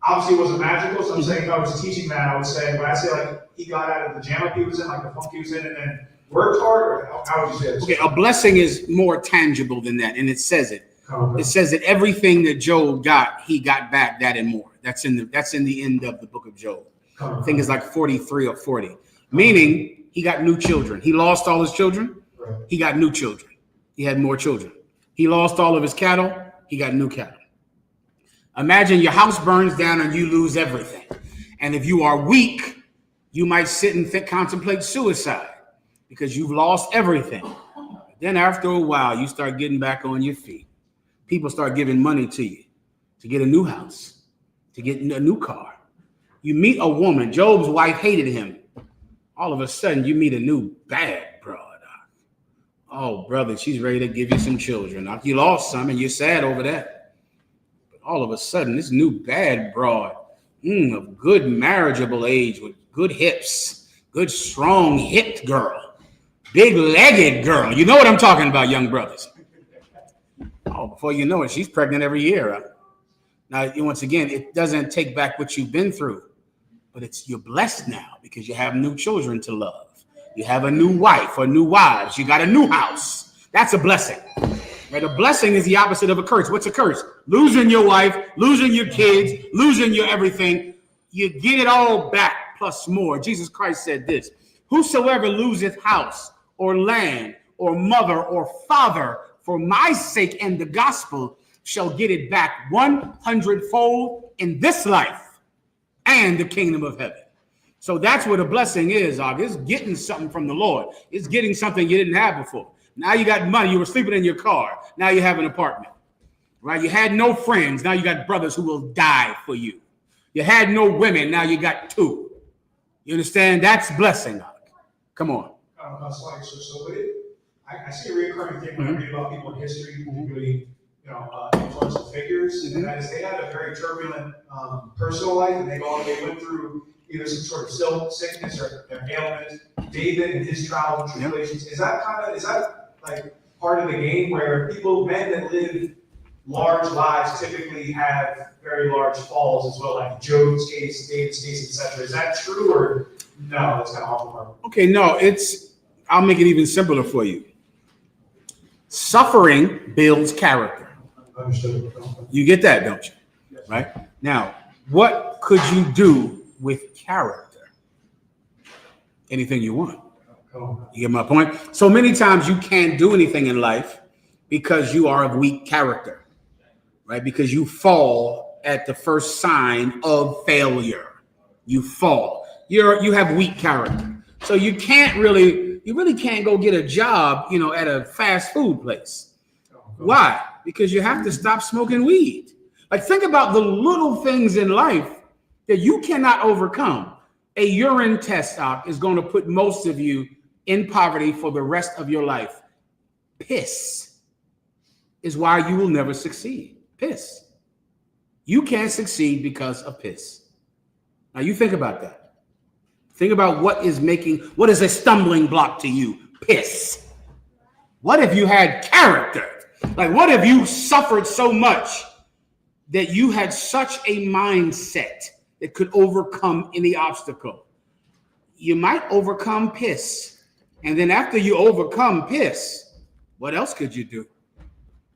Obviously, it wasn't magical, so I'm saying if I was teaching that, I would say, when I say like he got out of the jam up he was in, like the funk he was in, and then worked hard, or how would you say this? Okay, a blessing is more tangible than that, and it says it. It says that everything that Job got, he got back that and more. That's in the end of the book of Job. I think it's like 43 or 40. Meaning he got new children. He lost all his children. Right. He got new children. He had more children. He lost all of his cattle. He got new cattle. Imagine your house burns down and you lose everything. And if you are weak, you might sit and contemplate suicide because you've lost everything. Then after a while, you start getting back on your feet. People start giving money to you to get a new house, to get a new car. You meet a woman. Job's wife hated him. All of a sudden, you meet a new bad broad. Oh, brother, she's ready to give you some children. You lost some and you're sad over that. But all of a sudden, this new bad broad, of good marriageable age with good hips, good strong hipped girl, big legged girl. You know what I'm talking about, young brothers. Oh, before you know it, she's pregnant every year. Now, once again, it doesn't take back what you've been through, but you're blessed now because you have new children to love. You have a new wife or new wives. You got a new house. That's a blessing. Right? A blessing is the opposite of a curse. What's a curse? Losing your wife, losing your kids, losing your everything. You get it all back plus more. Jesus Christ said this: whosoever loseth house or land or mother or father for my sake and the gospel shall get it back 100-fold in this life and the kingdom of heaven. So that's what a blessing is, Og. It's getting something from the Lord. It's getting something you didn't have before. Now you got money. You were sleeping in your car. Now you have an apartment, right? You had no friends. Now you got brothers who will die for you. You had no women, now you got 2. You understand? That's blessing. Come on. I see a recurring thing when I read about people in history, particularly influential figures, and that is they had a very turbulent personal life, and they went through either some sort of sickness or ailment. David and his trials and tribulations. Is that like part of the game where men that live large lives typically have very large falls as well, like Job's case, David's case, etc. Is that true, or no? That's kind of off the mark. Okay, no, I'll make it even simpler for you. Suffering builds character. Understood. You get that, don't you? Yes. Right? Now, what could you do with character? Anything you want. You get my point? So many times you can't do anything in life because you are of weak character, right? Because you fall at the first sign of failure. You fall. You have weak character. So you really can't go get a job, at a fast food place. Why? Because you have to stop smoking weed. Like, think about the little things in life that you cannot overcome. A urine test is going to put most of you in poverty for the rest of your life. Piss is why you will never succeed. Piss. You can't succeed because of piss. Now you think about that. Think about what is a stumbling block to you? Piss. What if you had character? Like, what if you suffered so much that you had such a mindset that could overcome any obstacle? You might overcome piss. And then after you overcome piss, what else could you do?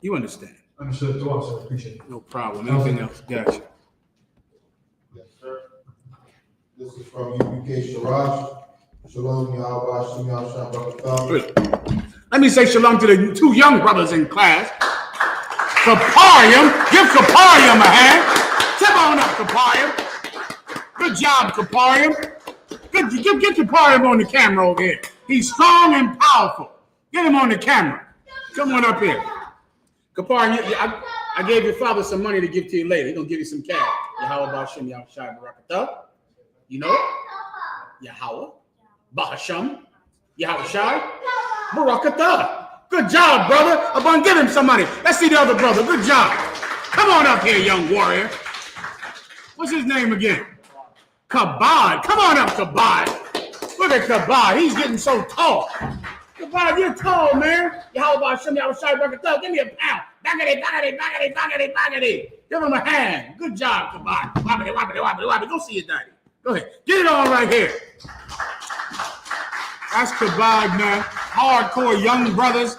You understand? Understood. Go on, sir. Appreciate it. No problem. Anything else? Gotcha. Yes, sir. This is from UPK Sharaj. Shalom, Yahweh, Shem Yahshua. Let me say shalom to the 2 young brothers in class. Kaparium. Give Kaparium a hand. Tip on up, Kaparium. Good job, Kaparium. Get Kaparium on the camera over here. He's strong and powerful. Get him on the camera. Come on up here. Kaparium, I gave your father some money to give to you later. He's going to give you some cash. Yahweh Ba'ashem Yahushai Barakatah. You know it? Yahweh Ba'ashem Yahushai Barakatah. Good job, brother. I'm going to give him some money. Let's see the other brother. Good job. Come on up here, young warrior. What's his name again? Kabad. Come on up, Kabad. Look at Kabad. He's getting so tall. Kabad, you're tall, man. Yahweh Ba'ashem Yahushai Barakatah. Give me a pound. Baggity. Give him a hand. Good job, Kabad. Wobbity. Go see your daddy. Go ahead. Get it on right here. That's Kabad, man. Hardcore young brothers.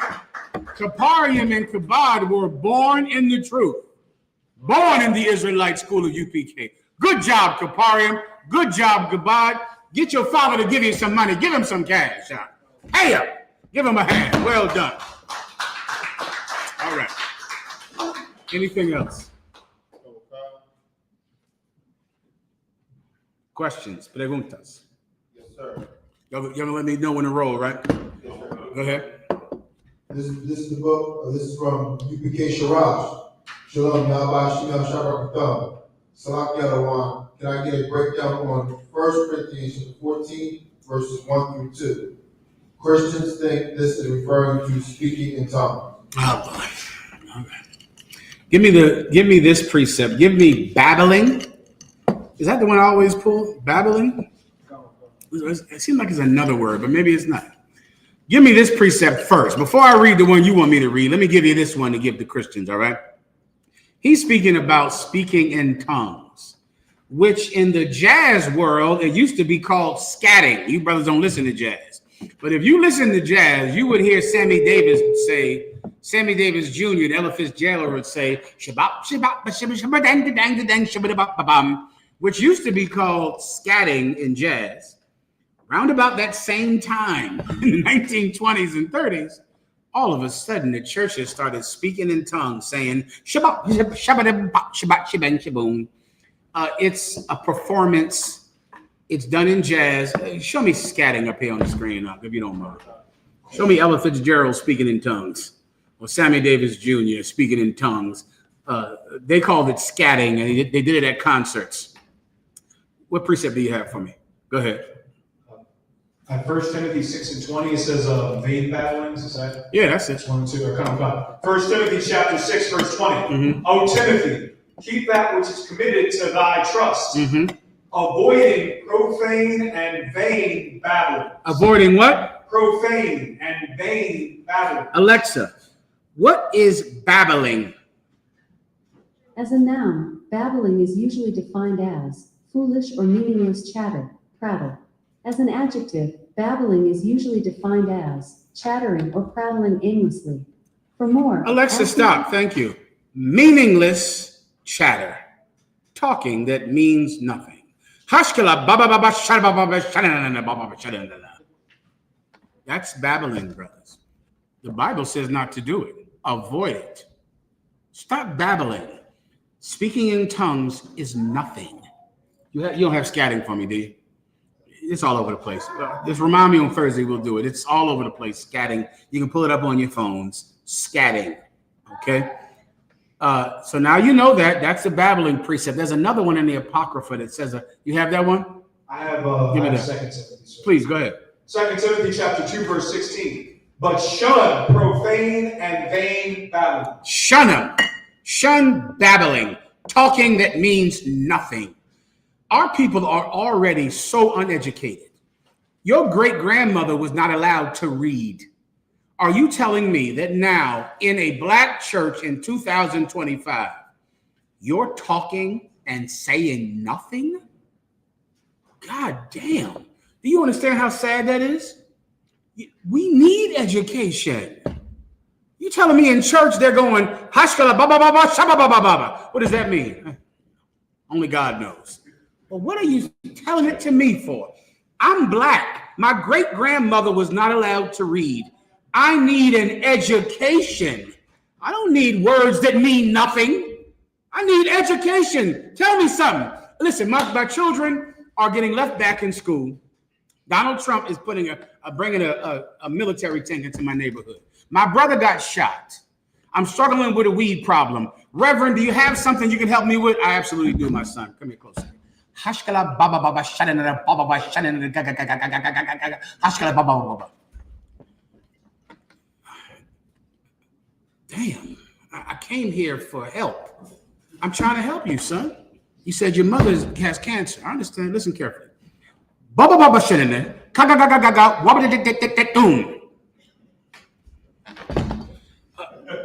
Kaparium and Kabad were born in the truth. Born in the Israelite school of UPK. Good job, Kaparium. Good job, Kabad. Get your father to give you some money. Give him some cash. Pay him. Give him a hand. Well done. All right. Anything else? Questions? Preguntas? Yes, sir. You're gonna let me know when to roll, right? Yes, sir. Go ahead. This is the book. This is from UPK Sharaj. Shalom, Yahweh, Shem Yahshua. Salak Yadawan. Can I get a breakdown on 1 Corinthians 14, verses 1 through 2? Christians think this is referring to speaking in tongues. Oh boy. Okay. Give me this precept. Give me babbling. Is that the one I always pull? Babbling? It seems like it's another word, but maybe it's not. Give me this precept first. Before I read the one you want me to read, let me give you this one to give to Christians, all right? He's speaking about speaking in tongues, which in the jazz world, it used to be called scatting. You brothers don't listen to jazz. But if you listen to jazz, you would hear Sammy Davis Jr., the Ella Fitzgerald would say, which used to be called scatting in jazz. Round about that same time, in the 1920s and 30s, all of a sudden the churches started speaking in tongues, saying, it's a performance. It's done in jazz. Show me scatting up here on the screen, if you don't mind. Show me Ella Fitzgerald speaking in tongues, or Sammy Davis Jr. speaking in tongues. They called it scatting, and they did it at concerts. What precept do you have for me? Go ahead. At 1 Timothy 6 and 20, it says vain babblings. Is that? Yeah, that's it. 1 and 2 are come. 1 Timothy chapter 6, verse 20. Mm-hmm. O Timothy, keep that which is committed to thy trust, Mm-hmm. avoiding profane and vain babblings. Avoiding what? Profane and vain babblings. Alexa, what is babbling? As a noun, babbling is usually defined as foolish or meaningless chatter, prattle. As an adjective, babbling is usually defined as chattering or prattling aimlessly. For more, Alexa, stop. Thank you. Meaningless chatter. Talking that means nothing. That's babbling, brothers. The Bible says not to do it. Avoid it. Stop babbling. Speaking in tongues is nothing. You don't have scatting for me, do you? It's all over the place. Just remind me on Thursday, we'll do it. It's all over the place, scatting. You can pull it up on your phones, scatting, okay? So now you know that. That's the babbling precept. There's another one in the Apocrypha that says, you have that one? I have, Give me that. 2 Timothy. Sir. Please, go ahead. 2 Timothy chapter 2, verse 16. But shun profane and vain babblings. Shun them. Shun babbling, talking that means nothing. Our people are already so uneducated. Your great-grandmother was not allowed to read. Are you telling me that now in a black church in 2025, you're talking and saying nothing? God damn. Do you understand how sad that is? We need education. You telling me in church they're going, hashkala ba ba ba ba shaba ba ba ba. What does that mean? Only God knows. But what are you telling it to me for? I'm black. My great-grandmother was not allowed to read. I need an education. I don't need words that mean nothing. I need education. Tell me something. Listen, my children are getting left back in school. Donald Trump is bringing a military tank into my neighborhood. My brother got shot. I'm struggling with a weed problem. Reverend, do you have something you can help me with? I absolutely do, my son. Come here closer. Hashkala baba baba shanana baba baba shanana hashkala baba baba. Damn, I came here for help. I'm trying to help you, son. You said your mother has cancer. I understand. Listen carefully. Baba baba shanana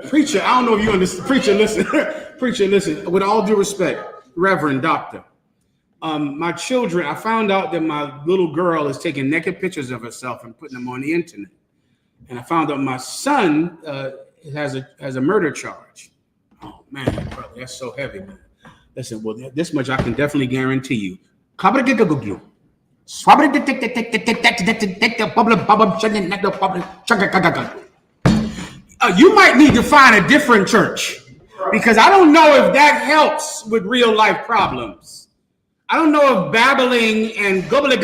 Preacher, I don't know if you understand. Preacher, listen. Preacher, listen. With all due respect, Reverend, Doctor. My children, I found out that my little girl is taking naked pictures of herself and putting them on the internet. And I found out my son has a murder charge. Oh, man, brother, that's so heavy, man. Listen, well, this much I can definitely guarantee you. You might need to find a different church because I don't know if that helps with real life problems. I don't know if babbling and gobbling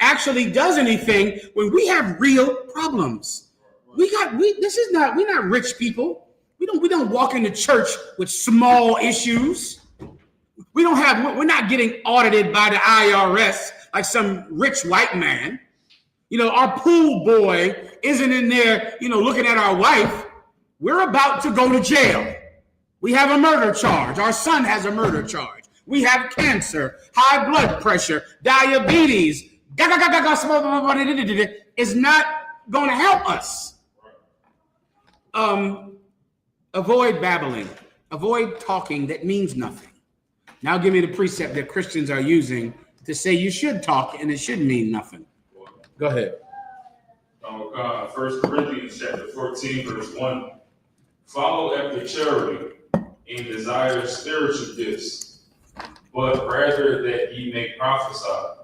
actually does anything when we have real problems. We're not rich people. We don't walk into church with small issues. We're not getting audited by the IRS like some rich white man. You know, our pool boy isn't in there, looking at our wife. We're about to go to jail. We have a murder charge. Our son has a murder charge. We have cancer, high blood pressure, diabetes. Is not going to help us. Avoid babbling. Avoid talking that means nothing. Now give me the precept that Christians are using to say you should talk and it should mean nothing. Go ahead. Oh God, 1 Corinthians chapter 14, verse 1. Follow after charity and desire spiritual gifts, but rather that ye may prophesy.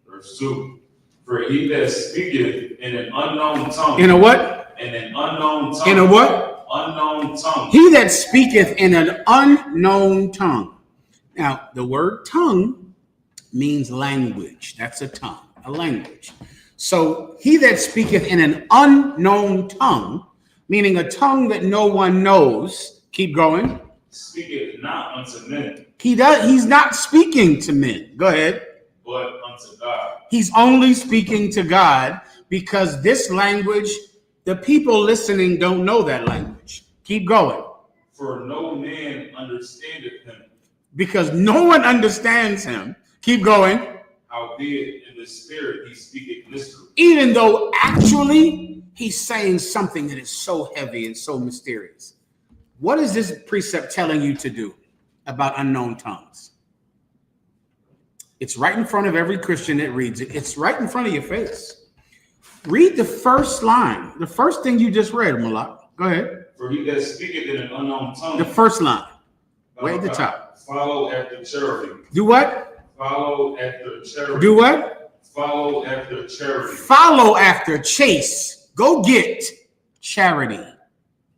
Verse 2. For he that speaketh in an unknown tongue. In a what? In an unknown tongue. In a what? Unknown tongue. He that speaketh in an unknown tongue. Now, the word tongue means language. That's a tongue, a language. So he that speaketh in an unknown tongue, meaning a tongue that no one knows, keep going, speaketh not unto men, He's not speaking to men. Go ahead. but unto God. He's only speaking to God because this language, the people listening don't know that language. Keep going. For no man understandeth him, Because no one understands him. Keep going. howbeit in the spirit he speaketh mystery. Even though actually he's saying something that is so heavy and so mysterious. What is this precept telling you to do about unknown tongues? It's right in front of every Christian that reads it. It's right in front of your face. Read the first line. The first thing you just read, Malak. Go ahead. For he that speaketh in an unknown tongue, The first line. Way at the top. follow after charity. Do what? Follow after charity. Do what? Follow after charity. Follow after, chase. Go get charity.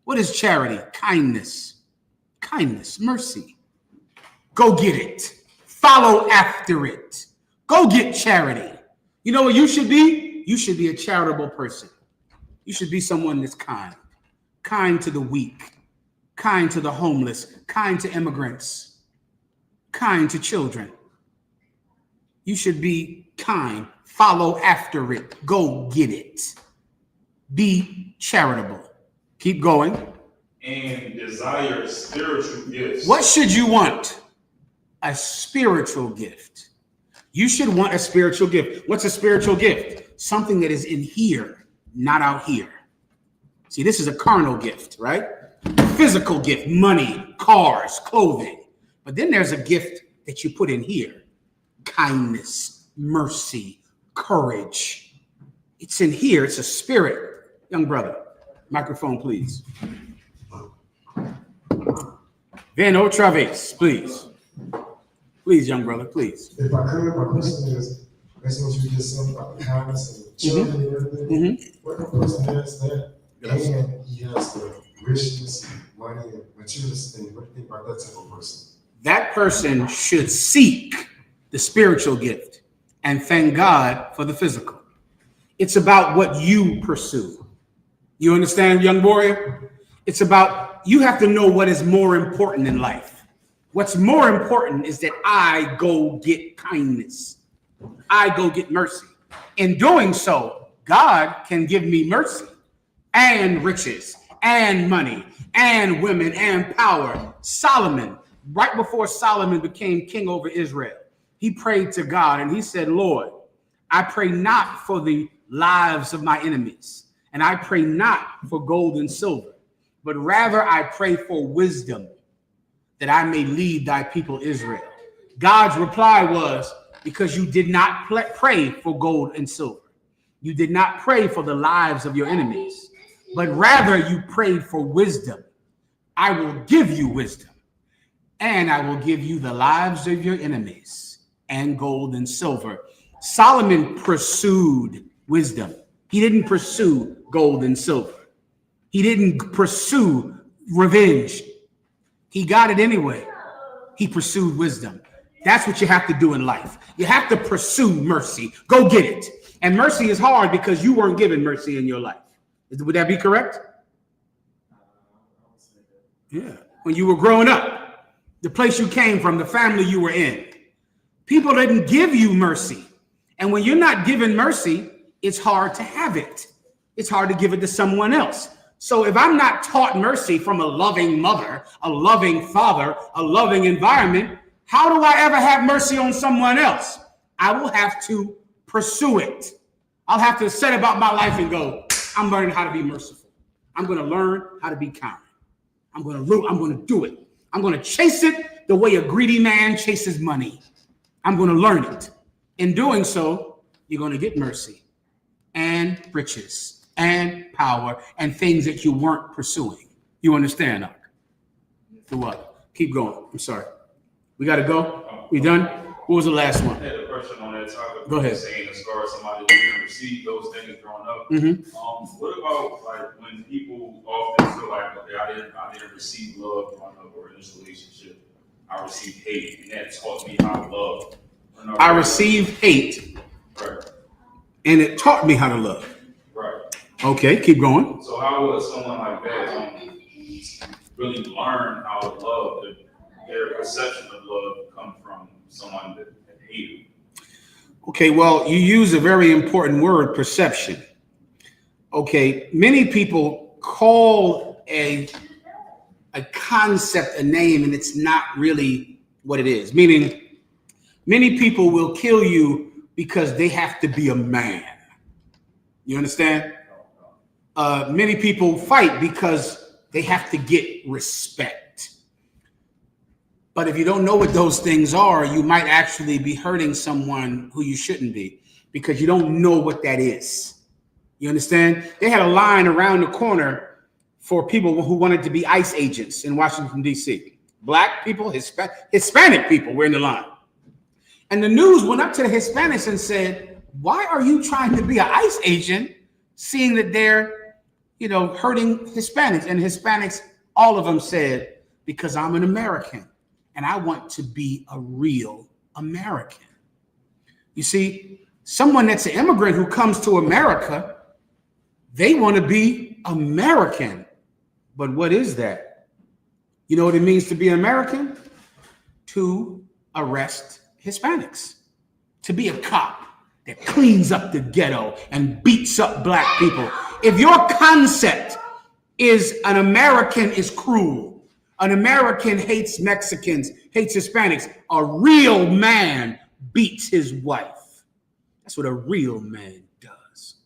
What is charity? Kindness. Kindness, mercy. Go get it. Follow after it. Go get charity. You know what you should be? You should be a charitable person. You should be someone that's kind. Kind to the weak. Kind to the homeless. Kind to immigrants. Kind to children. You should be kind. Follow after it. Go get it. Be charitable. Keep going. And desire spiritual gifts. What should you want? A spiritual gift. You should want a spiritual gift. What's a spiritual gift? Something that is in here, not out here. See, this is a carnal gift, right? A physical gift, money, cars, clothing. But then there's a gift that you put in here. Kindness, mercy, courage. It's in here. It's a spirit. Young brother, microphone, please. Ven otra vez, please. Please, young brother, please. If I could, my question is, based on what you just said about the kindness and the children and everything, what if a person has that and he has the richness, money, and materialistic things? What do you think about that type of person? That person should seek the spiritual gift and thank God for the physical. It's about what you pursue. You understand, young warrior? It's about, you have to know what is more important in life. What's more important is that I go get kindness. I go get mercy. In doing so, God can give me mercy and riches and money and women and power. Solomon, right before Solomon became king over Israel, he prayed to God and he said, Lord, I pray not for the lives of my enemies, and I pray not for gold and silver, but rather I pray for wisdom, that I may lead thy people Israel. God's reply was, because you did not pray for gold and silver. You did not pray for the lives of your enemies, but rather you prayed for wisdom. I will give you wisdom, and I will give you the lives of your enemies and gold and silver. Solomon pursued wisdom. He didn't pursue gold and silver. He didn't pursue revenge. He got it anyway. He pursued wisdom. That's what you have to do in life. You have to pursue mercy. Go get it. And mercy is hard because you weren't given mercy in your life. Would that be correct? Yeah. When you were growing up, the place you came from, the family you were in, people didn't give you mercy. And when you're not given mercy, it's hard to have it. It's hard to give it to someone else. So if I'm not taught mercy from a loving mother, a loving father, a loving environment, how do I ever have mercy on someone else? I will have to pursue it. I'll have to set about my life and go, I'm learning how to be merciful. I'm going to learn how to be kind. I'm going to do it. I'm going to chase it the way a greedy man chases money. I'm going to learn it. In doing so, you're going to get mercy and riches and power and things that you weren't pursuing. You understand, Ark? For what? Keep going. I'm sorry. We got to go? We done? What was the last one? I had a question on that topic. Go ahead. Saying as far as somebody who didn't receive those things growing up. What about like when people often feel like, okay, I didn't receive love growing up or in this relationship. I received hate, and that taught me how to love. I received hate, right, and it taught me how to love. Right. Okay, keep going. So how would someone like that really learn how to love. Their perception of love come from someone that hated. Okay, well, you use a very important word, perception. Okay, many people call a concept a name, and it's not really what it is. Meaning, many people will kill you because they have to be a man. You understand? Many people fight because they have to get respect. But if you don't know what those things are, you might actually be hurting someone who you shouldn't be because you don't know what that is. You understand? They had a line around the corner for people who wanted to be ICE agents in Washington, D.C. Black people, Hispanic people were in the line. And the news went up to the Hispanics and said, why are you trying to be an ICE agent, seeing that they're, hurting Hispanics? And Hispanics, all of them said, because I'm an American and I want to be a real American. You see, someone that's an immigrant who comes to America, they want to be American. But what is that? You know what it means to be an American? To arrest Hispanics, to be a cop that cleans up the ghetto and beats up black people. If your concept is an American is cruel, an American hates Mexicans, hates Hispanics, a real man beats his wife. That's what a real man does.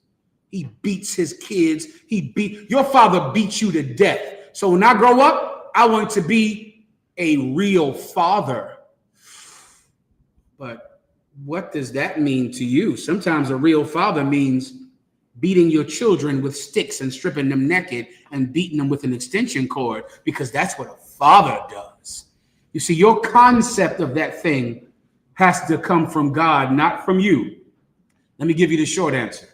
He beats his kids. Your father beats you to death. So when I grow up, I want to be a real father. But what does that mean to you? Sometimes a real father means beating your children with sticks and stripping them naked and beating them with an extension cord, because that's what a father does. You see, your concept of that thing has to come from God, not from you. Let me give you the short answer.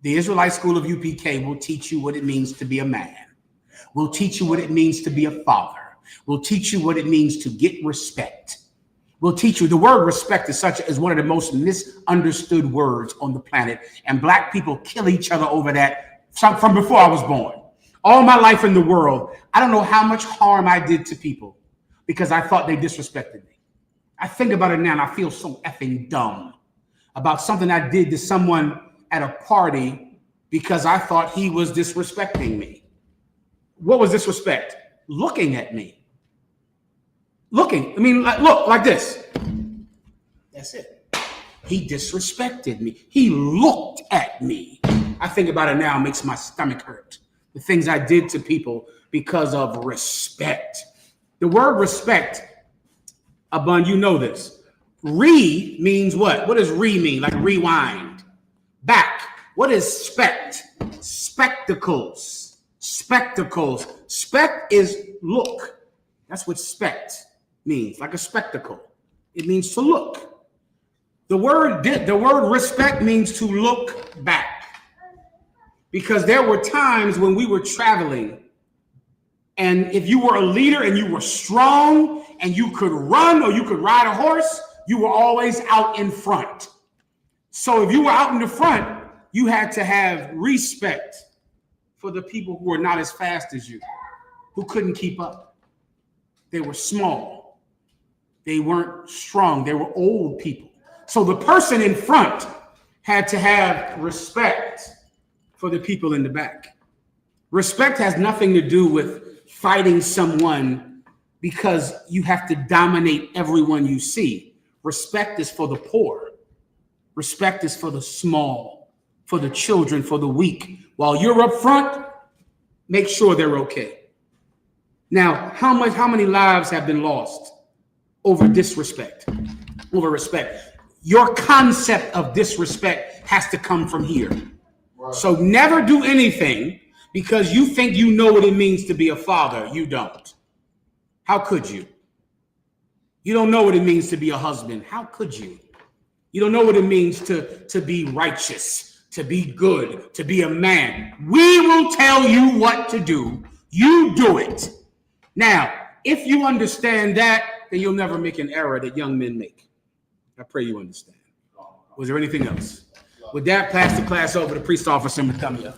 The Israelite School of UPK will teach you what it means to be a man. We'll teach you what it means to be a father. We'll teach you what it means to get respect. We'll teach you. The word respect is one of the most misunderstood words on the planet. And black people kill each other over that from before I was born. All my life in the world, I don't know how much harm I did to people because I thought they disrespected me. I think about it now and I feel so effing dumb about something I did to someone at a party because I thought he was disrespecting me. What was disrespect? Looking at me. Look like this. That's it. He disrespected me. He looked at me. I think about it now, it makes my stomach hurt. The things I did to people because of respect. The word respect, Abun, you know this. Re means what? What does re mean? Like rewind. Back. What is spect? Spectacles. Spectacles. Spect is look. That's what spect means, like a spectacle. It means to look. The word respect means to look back. Because there were times when we were traveling, and if you were a leader and you were strong and you could run or you could ride a horse, you were always out in front. So if you were out in the front, you had to have respect for the people who were not as fast as you, who couldn't keep up. They were small. They weren't strong. They were old people. So the person in front had to have respect for the people in the back. Respect has nothing to do with fighting someone because you have to dominate everyone you see. Respect is for the poor. Respect is for the small, for the children, for the weak. While you're up front, make sure they're okay. Now, how many lives have been lost over disrespect, over respect? Your concept of disrespect has to come from here. Right. So never do anything because you think you know what it means to be a father. You don't. How could you? You don't know what it means to be a husband. How could you? You don't know what it means to be righteous, to be good, to be a man. We will tell you what to do. You do it. Now, if you understand that, then you'll never make an error that young men make. I pray you understand. Was there anything else? With that, pass the class over to Priest Officer Mahayaman.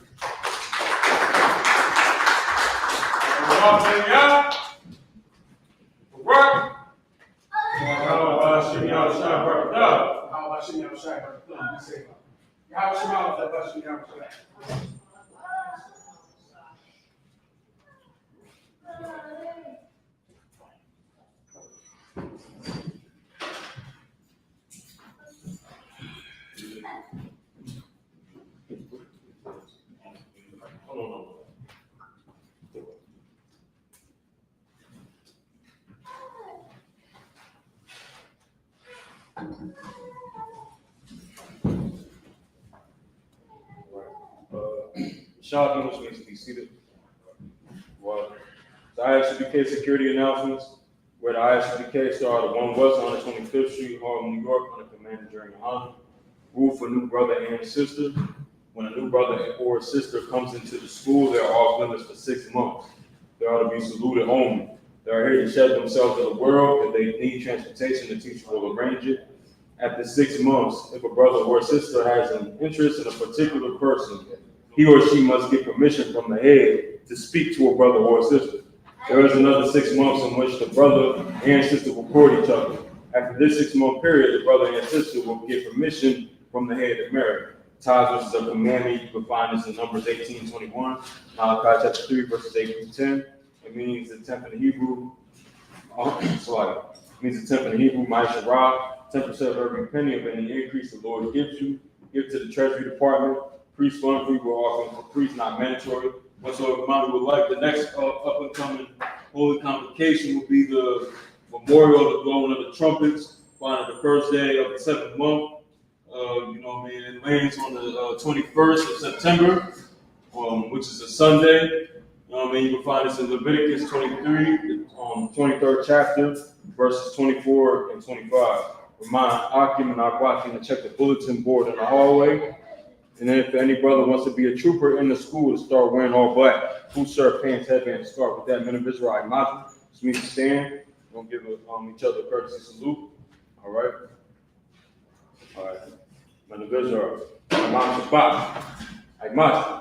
Shalom, which means to be seated. Well, the I.S.U.P.K security announcements, where the I.S.U.P.K started 1 West on 125th Street, Harlem, New York, under command of YAHANNA. Rule for new brother and sister. When a new brother or sister comes into the school, they are off limits for 6 months. They are to be saluted only. They are here to shed themselves to the world. If they need transportation, the teacher will arrange it. After 6 months, if a brother or sister has an interest in a particular person, he or she must get permission from the head to speak to a brother or sister. There is another 6 months in which the brother and sister will court each other. After this 6-month period, the brother and sister will get permission from the head to marry. Ties, which is a commandment, you can find this in Numbers 18:21, Malachi chapter 3, verses 8 through 10. It means the 10th in Hebrew. It means the 10th in Hebrew, Ma'asharah, 10% of every penny of any increase the Lord gives you. Give to the Treasury Department. Priest fund free will offering for priests, not mandatory. Whatsoever amount would like. The next up and coming holy convocation will be the memorial of the blowing of the trumpets, on the first day of the 7th month. It lands on the 21st of September, which is a Sunday. You can find this in Leviticus 23, 23rd chapter, verses 24 and 25. Remind Akim and Akwakim to check the bulletin board in the hallway. And then if any brother wants to be a trooper in the school, to start wearing all black, full shirt, pants, headband, scarf. With that, men of Israelite, Imagine, just means to stand. We're going to give each other a courtesy salute. All right. All right. Men of Israel, I.S.U.P.K, Imagine,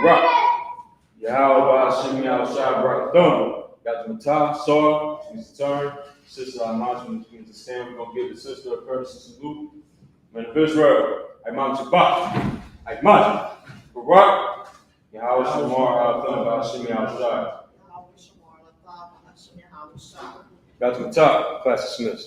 Barak, Yahweh, Hashem, Yahushua, Barak, got the Matah, Saw, which means to turn. Sister, Imagine, which means to stand. We're going to give the sister a courtesy salute. Men of Israel, I.S.U.P.K, Imagine, Barak, Yahweh, Shamar, Hashem, Yahushua. Got the Matah, class dismissed.